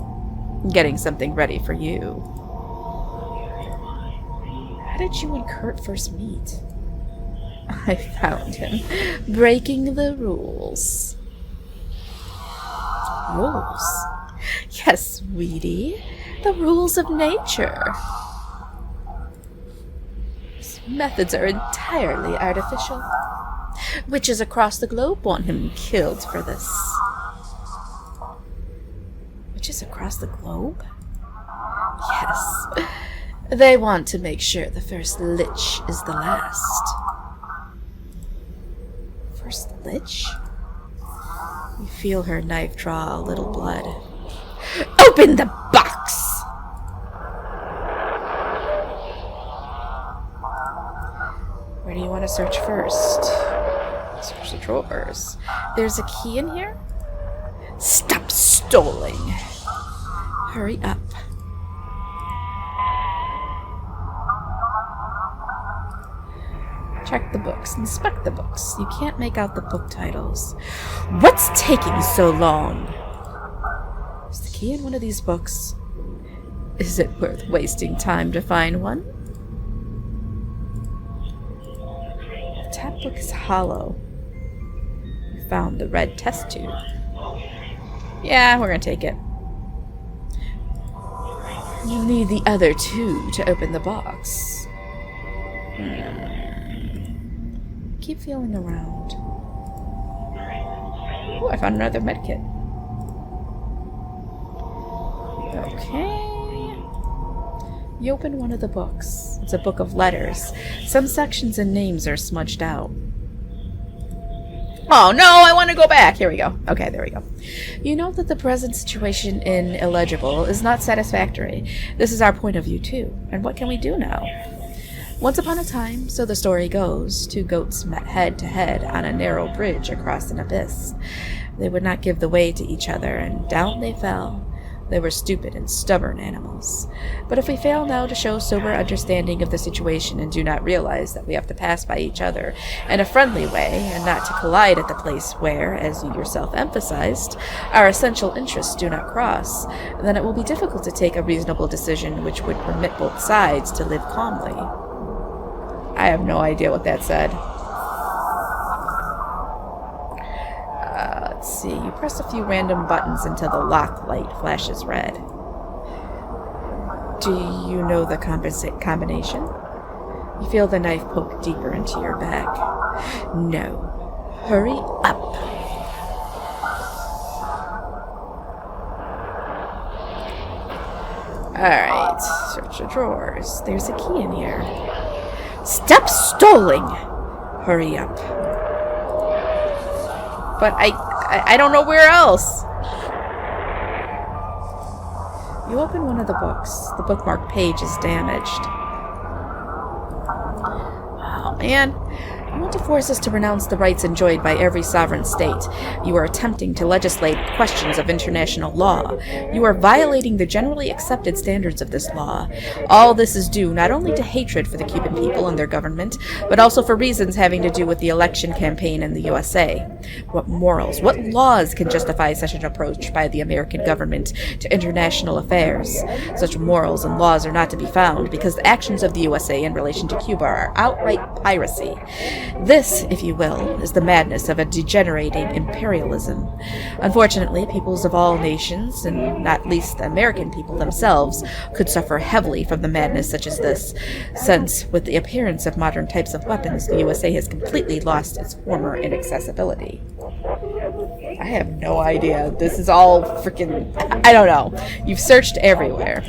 getting something ready for you. How did you and Kurt first meet? I found him breaking the rules. Rules? Yes, sweetie. The rules of nature. methods are entirely artificial. Witches across the globe want him killed for this. Witches across the globe? Yes. They want to make sure the first lich is the last. First lich? You feel her knife draw a little blood. Open the box! Where do you want to search first? Search the drawers. There's a key in here? Stop stalling! Hurry up. Check the books. Inspect the books. You can't make out the book titles. What's taking so long? Is the key in one of these books? Is it worth wasting time to find one? The tab book is hollow. You found the red test tube. Yeah, we're gonna take it. You need the other two to open the box. Keep feeling around. Oh, I found another medkit. Okay. You open one of the books. It's a book of letters. Some sections and names are smudged out. Oh no, I want to go back. Here we go. Okay, there we go. You know that the present situation in illegible is not satisfactory. This is our point of view too. And what can we do now? Once upon a time, so the story goes, two goats met head to head on a narrow bridge across an abyss. They would not give the way to each other, and down they fell. They were stupid and stubborn animals. But if we fail now to show sober understanding of the situation and do not realize that we have to pass by each other in a friendly way and not to collide at the place where, as you yourself emphasized, our essential interests do not cross, then it will be difficult to take a reasonable decision which would permit both sides to live calmly. I have no idea what that said. Let's see. You press a few random buttons until the lock light flashes red. Do you know the combination? You feel the knife poke deeper into your back. No. Hurry up. Alright. Search the drawers. There's a key in here. Stop stalling! Hurry up. But I don't know where else. You open one of the books. The bookmark page is damaged. Oh, man. You want to force us to renounce the rights enjoyed by every sovereign state. You are attempting to legislate questions of international law. You are violating the generally accepted standards of this law. All this is due not only to hatred for the Cuban people and their government, but also for reasons having to do with the election campaign in the USA. What morals, what laws can justify such an approach by the American government to international affairs? Such morals and laws are not to be found because the actions of the USA in relation to Cuba are outright piracy. This, if you will, is the madness of a degenerating imperialism. Unfortunately, peoples of all nations, and not least the American people themselves, could suffer heavily from the madness such as this, since, with the appearance of modern types of weapons, the USA has completely lost its former inaccessibility. I have no idea. This is all freaking... I don't know. You've searched everywhere.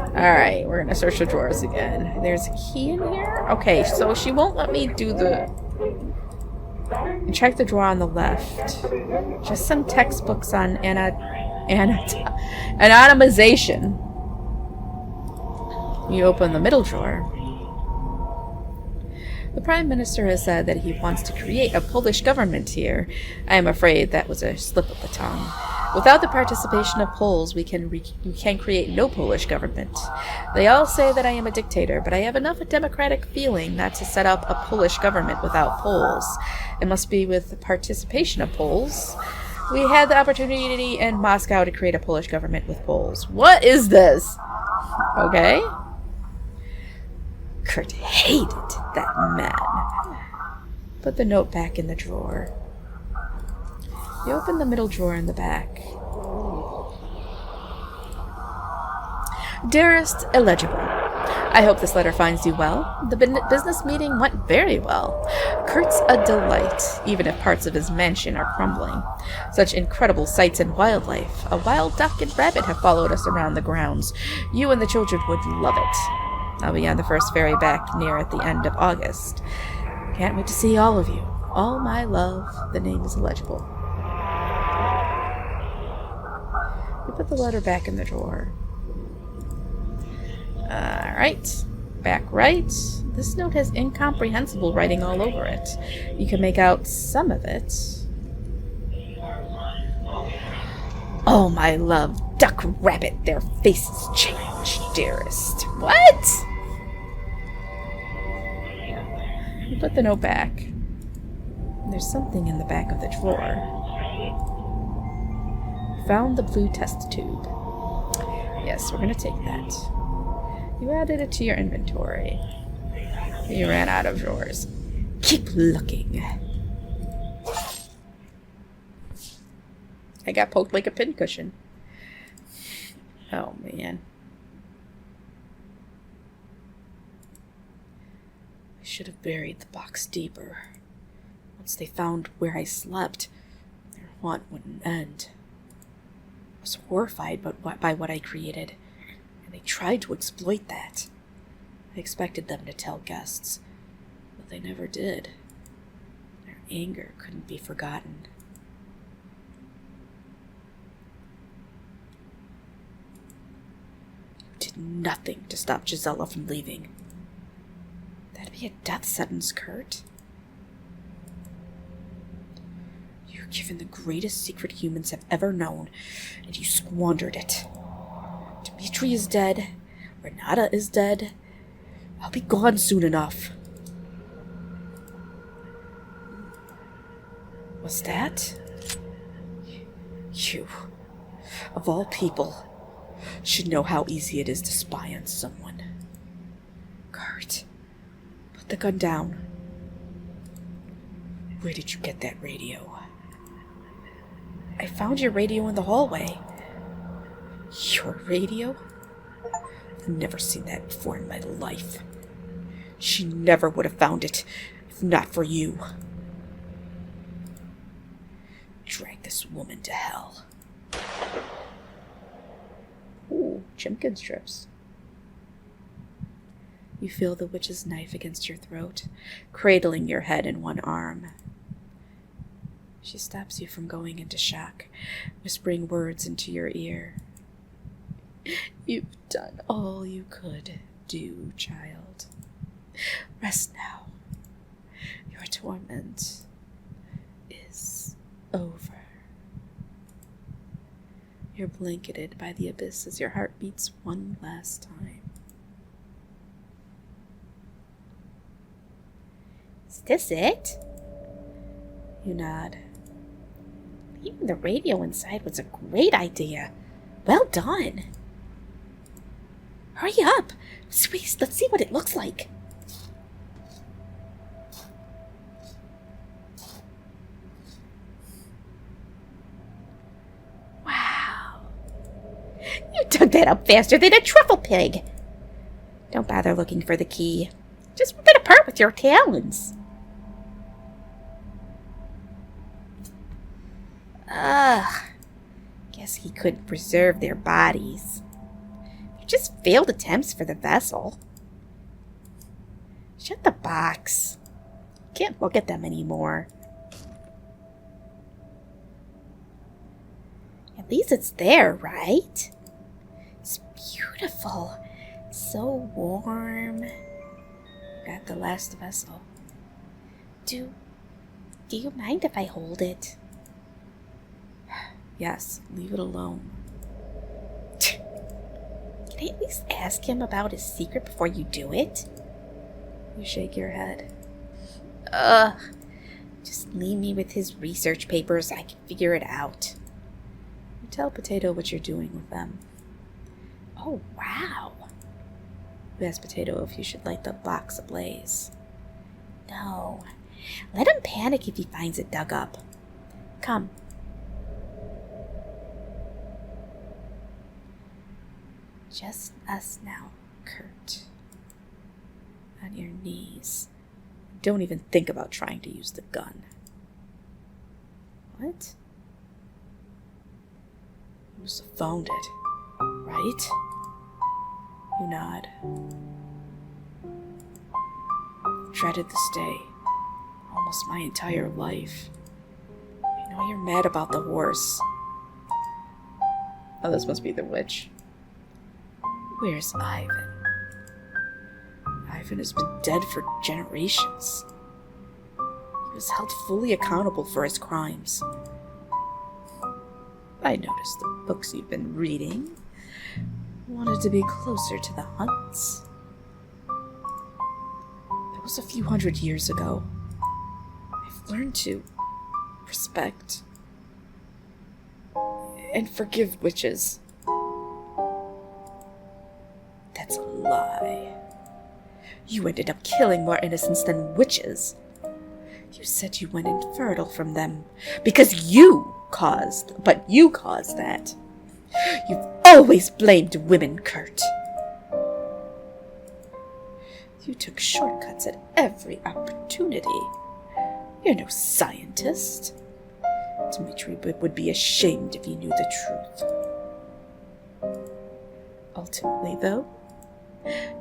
Alright, we're gonna search the drawers again. There's a key in here? Okay, so she won't let me do the... Check the drawer on the left. Just some textbooks on anonymization. You open the middle drawer. The Prime Minister has said that he wants to create a Polish government here. I am afraid that was a slip of the tongue. Without the participation of Poles, we can create no Polish government. They all say that I am a dictator, but I have enough a democratic feeling not to set up a Polish government without Poles. It must be with the participation of Poles. We had the opportunity in Moscow to create a Polish government with Poles. What is this? Okay. Kurt hated that man. Put the note back in the drawer. You open the middle drawer in the back. Dearest Illegible, I hope this letter finds you well. The business meeting went very well. Kurt's a delight, even if parts of his mansion are crumbling. Such incredible sights and wildlife. A wild duck and rabbit have followed us around the grounds. You and the children would love it. I'll be on the first ferry back near at the end of August. Can't wait to see all of you. All my love. The name is illegible. We put the letter back in the drawer. Alright, back right. This note has incomprehensible writing all over it. You can make out some of it. Oh, my love, duck, rabbit, their faces change, dearest. What? You put the note back. There's something in the back of the drawer. Found the blue test tube. Yes, we're going to take that. You added it to your inventory. You ran out of drawers. Keep looking. I got poked like a pincushion. Oh, man. I should have buried the box deeper. Once they found where I slept, their haunt wouldn't end. I was horrified by what I created. And they tried to exploit that. I expected them to tell guests, but they never did. Their anger couldn't be forgotten. You did nothing to stop Gisela from leaving. That'd be a death sentence, Kurt. You were given the greatest secret humans have ever known, and you squandered it. Dimitri is dead. Renata is dead. I'll be gone soon enough. Was that? You, of all people, should know how easy it is to spy on someone. Kurt, put the gun down. Where did you get that radio? I found your radio in the hallway. Your radio? I've never seen that before in my life. She never would have found it, if not for you. Drag this woman to hell. Ooh, Chimkin strips. You feel the witch's knife against your throat, cradling your head in one arm. She stops you from going into shock, whispering words into your ear. You've done all you could do, child. Rest now. Your torment is over. You're blanketed by the abyss as your heart beats one last time. Is this it? You nod. Even the radio inside was a great idea. Well done. Hurry up! Sweet, let's see what it looks like. Wow. You dug that up faster than a truffle pig. Don't bother looking for the key. Just rip it apart with your talons. Ugh. Guess he couldn't preserve their bodies. Just failed attempts for the vessel. Shut the box. Can't look at them anymore. At least it's there, right? It's beautiful. So warm. Got the last vessel. Do you mind if I hold it? Yes, leave it alone. Can I at least ask him about his secret before you do it? You shake your head. Ugh. Just leave me with his research papers. I can figure it out. You tell Potato what you're doing with them. Oh, wow. You ask Potato if you should light the box ablaze. No. Let him panic if he finds it dug up. Come. Just us now, Kurt. On your knees. Don't even think about trying to use the gun. What? You must have found it, right? You nod. Dreaded this day almost my entire life. I know you're mad about the horse. Oh, this must be the witch. Where's Ivan? Ivan has been dead for generations. He was held fully accountable for his crimes. I noticed the books you've been reading. Wanted to be closer to the hunts. That was a few hundred years ago. I've learned to respect and forgive witches. That's a lie. You ended up killing more innocents than witches. You said you went infertile from them because you caused that. You've always blamed women, Kurt. You took shortcuts at every opportunity. You're no scientist. Dmitri would be ashamed if he knew the truth. Ultimately, though,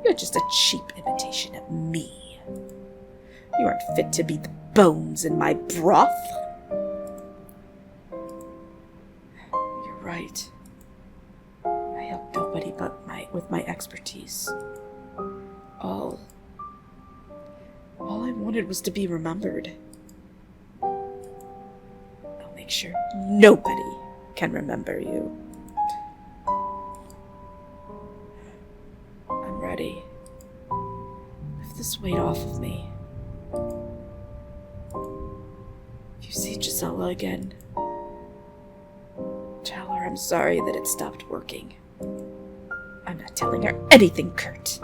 you're just a cheap imitation of me. You aren't fit to be the bones in my broth. You're right. I help nobody but with my expertise. All I wanted was to be remembered. I'll make sure nobody can remember you. I'm ready. Lift this weight off of me. If you see Gisela again, tell her I'm sorry that it stopped working. I'm not telling her anything, Kurt.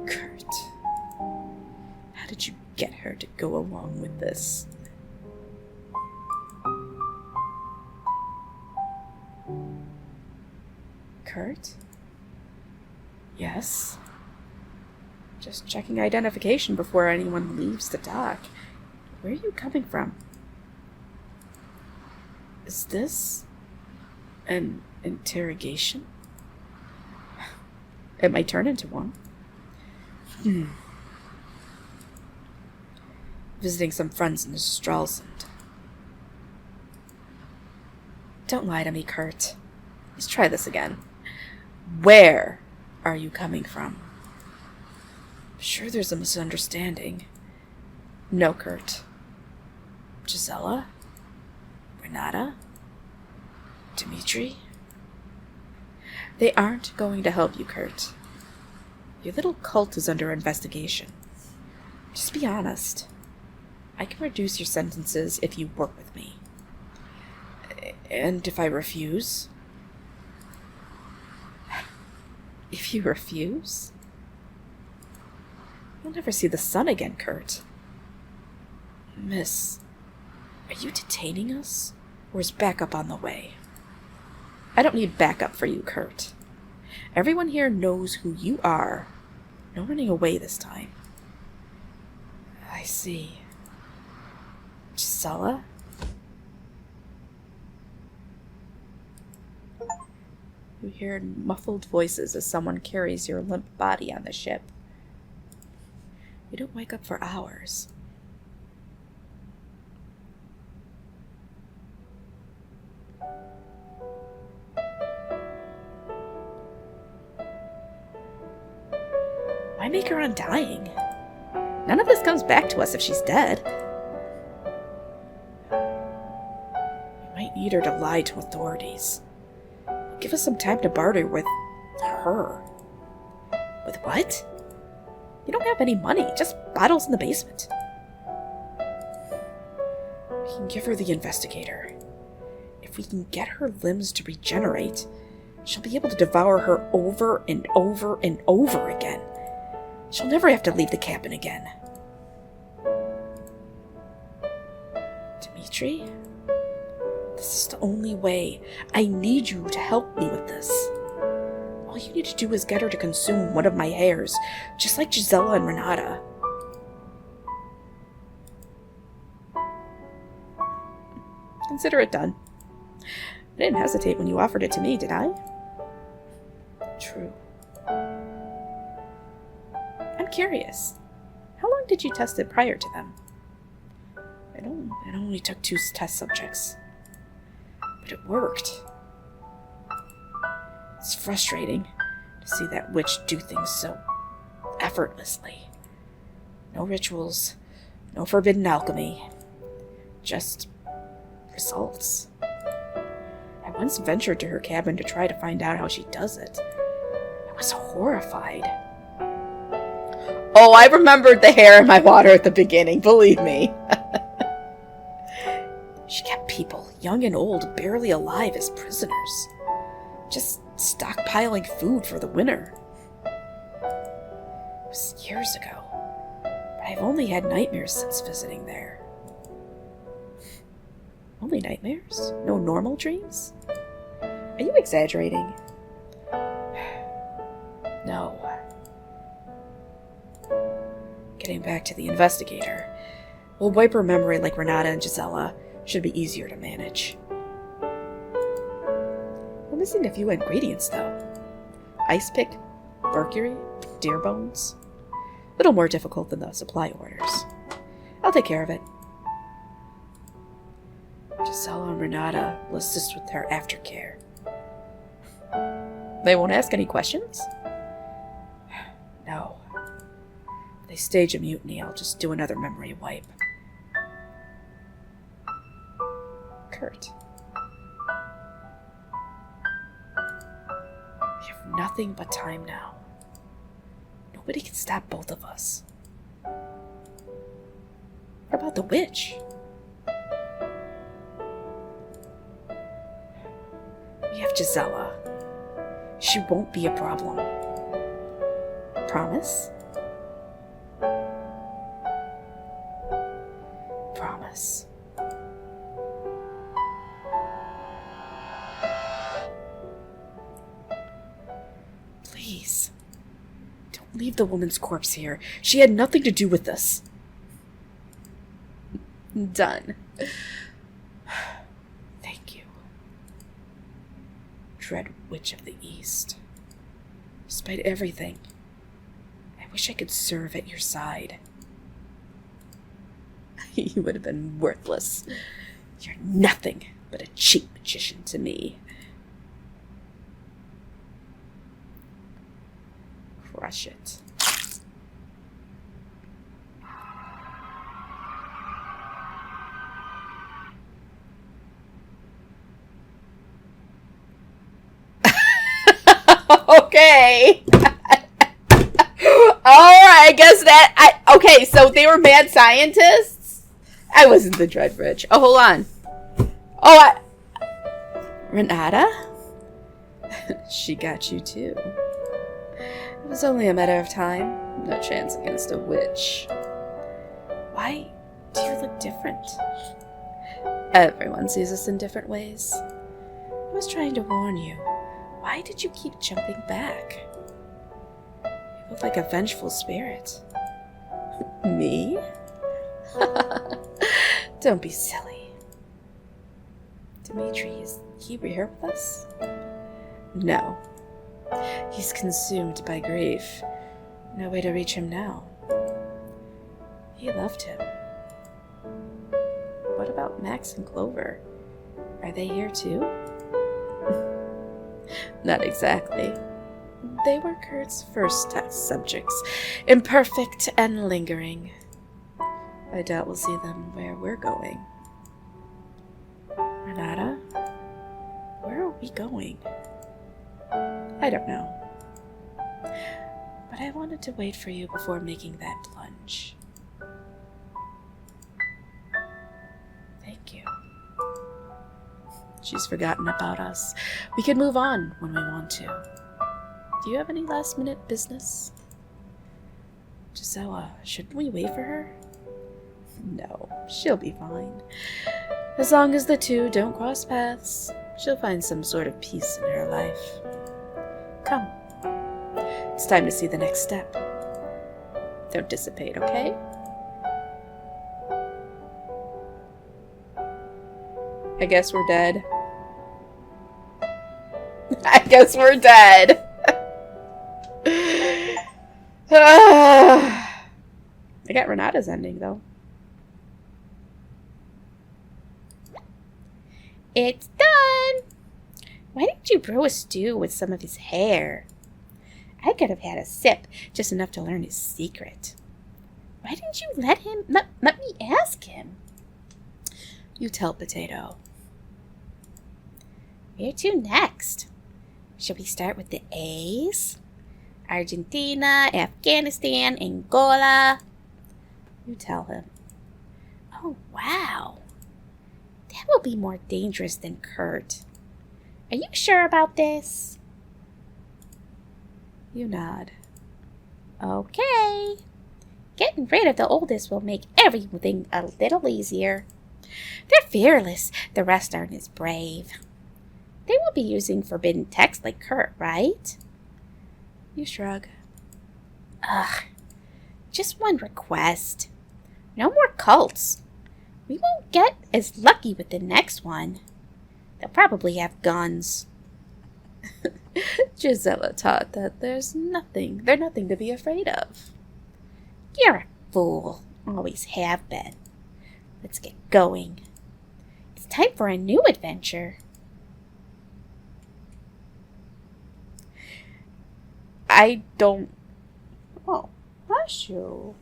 Kurt, how did you get her to go along with this? Kurt? Yes? Just checking identification before anyone leaves the dock. Where are you coming from? Is this an interrogation? It might turn into one. Visiting some friends in Stralsund. Don't lie to me, Kurt. Let's try this again. Where are you coming from? I'm sure there's a misunderstanding. No, Kurt. Gisela? Renata? Dmitri? They aren't going to help you, Kurt. Your little cult is under investigation. Just be honest. I can reduce your sentences if you work with me. And if I refuse? If you refuse? You'll never see the sun again, Kurt. Miss, are you detaining us? Or is backup on the way? I don't need backup for you, Kurt. Everyone here knows who you are. No running away this time. I see. Gisela? You hear muffled voices as someone carries your limp body on the ship. You don't wake up for hours. Why make her undying? None of this comes back to us if she's dead. We might need her to lie to authorities. Give us some time to barter with her. With what? You don't have any money, just bottles in the basement. We can give her the investigator. If we can get her limbs to regenerate, she'll be able to devour her over and over and over again. She'll never have to leave the cabin again. Dmitri? This is the only way. I need you to help me with this. All you need to do is get her to consume one of my hairs, just like Gisela and Renata. Consider it done. I didn't hesitate when you offered it to me, did I? True. I'm curious. How long did you test it prior to them? It only took 2 test subjects. But it worked. It's frustrating to see that witch do things so effortlessly. No rituals, no forbidden alchemy, just results. I once ventured to her cabin to try to find out how she does it. I was horrified. Oh, I remembered the hair in my water at the beginning, believe me. She kept people, young and old, barely alive as prisoners. Just stockpiling food for the winter. It was years ago, but I've only had nightmares since visiting there. Only nightmares? No normal dreams? Are you exaggerating? No. Getting back to the investigator. We'll wipe her memory like Renata and Gisela. Should be easier to manage. We're missing a few ingredients, though. Ice pick, mercury, deer bones. Little more difficult than the supply orders. I'll take care of it. Gisela and Renata will assist with her aftercare. They won't ask any questions? No. If they stage a mutiny, I'll just do another memory wipe. Kurt. We have nothing but time now. Nobody can stop both of us. What about the witch? We have Gisela. She won't be a problem. Promise? Promise. Please. Don't leave the woman's corpse here. She had nothing to do with this. Done. Thank you. Dread Witch of the East. Despite everything, I wish I could serve at your side. You would have been worthless. You're nothing but a cheap magician to me. Crush it. Okay. Alright, I guess that... Okay, so they were mad scientists? I wasn't the Dread Witch. Oh, hold on. Oh, Renata? She got you too. It was only a matter of time. No chance against a witch. Why do you look different? Everyone sees us in different ways. I was trying to warn you. Why did you keep jumping back? You look like a vengeful spirit. Me? Don't be silly. Dimitri, is he here with us? No. He's consumed by grief. No way to reach him now. He loved him. What about Max and Clover? Are they here too? Not exactly. They were Kurt's first test subjects, imperfect and lingering. I doubt we'll see them where we're going. Renata? Where are we going? I don't know. But I wanted to wait for you before making that plunge. Thank you. She's forgotten about us. We can move on when we want to. Do you have any last-minute business? Gisela, shouldn't we wait for her? No, she'll be fine. As long as the two don't cross paths, she'll find some sort of peace in her life. Come. It's time to see the next step. Don't dissipate, okay? I guess we're dead. I guess we're dead. I got Renata's ending, though. It's done! Why didn't you brew a stew with some of his hair? I could have had a sip, just enough to learn his secret. Why didn't you let me ask him? You tell Potato. Where to next? Should we start with the A's? Argentina, Afghanistan, Angola. You tell him. Oh, wow. That will be more dangerous than Kurt. Are you sure about this? You nod. Okay. Getting rid of the oldest will make everything a little easier. They're fearless. The rest aren't as brave. They will be using forbidden text like Kurt, right? You shrug. Ugh. Just one request. No more cults. We won't get as lucky with the next one. They'll probably have guns. Gisela taught that they're nothing to be afraid of. You're a fool. Always have been. Let's get going. It's time for a new adventure. I don't... Oh, Nashu.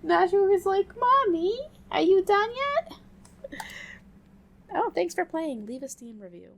Nashu is like, Mommy, are you done yet? Oh, thanks for playing. Leave a Steam review.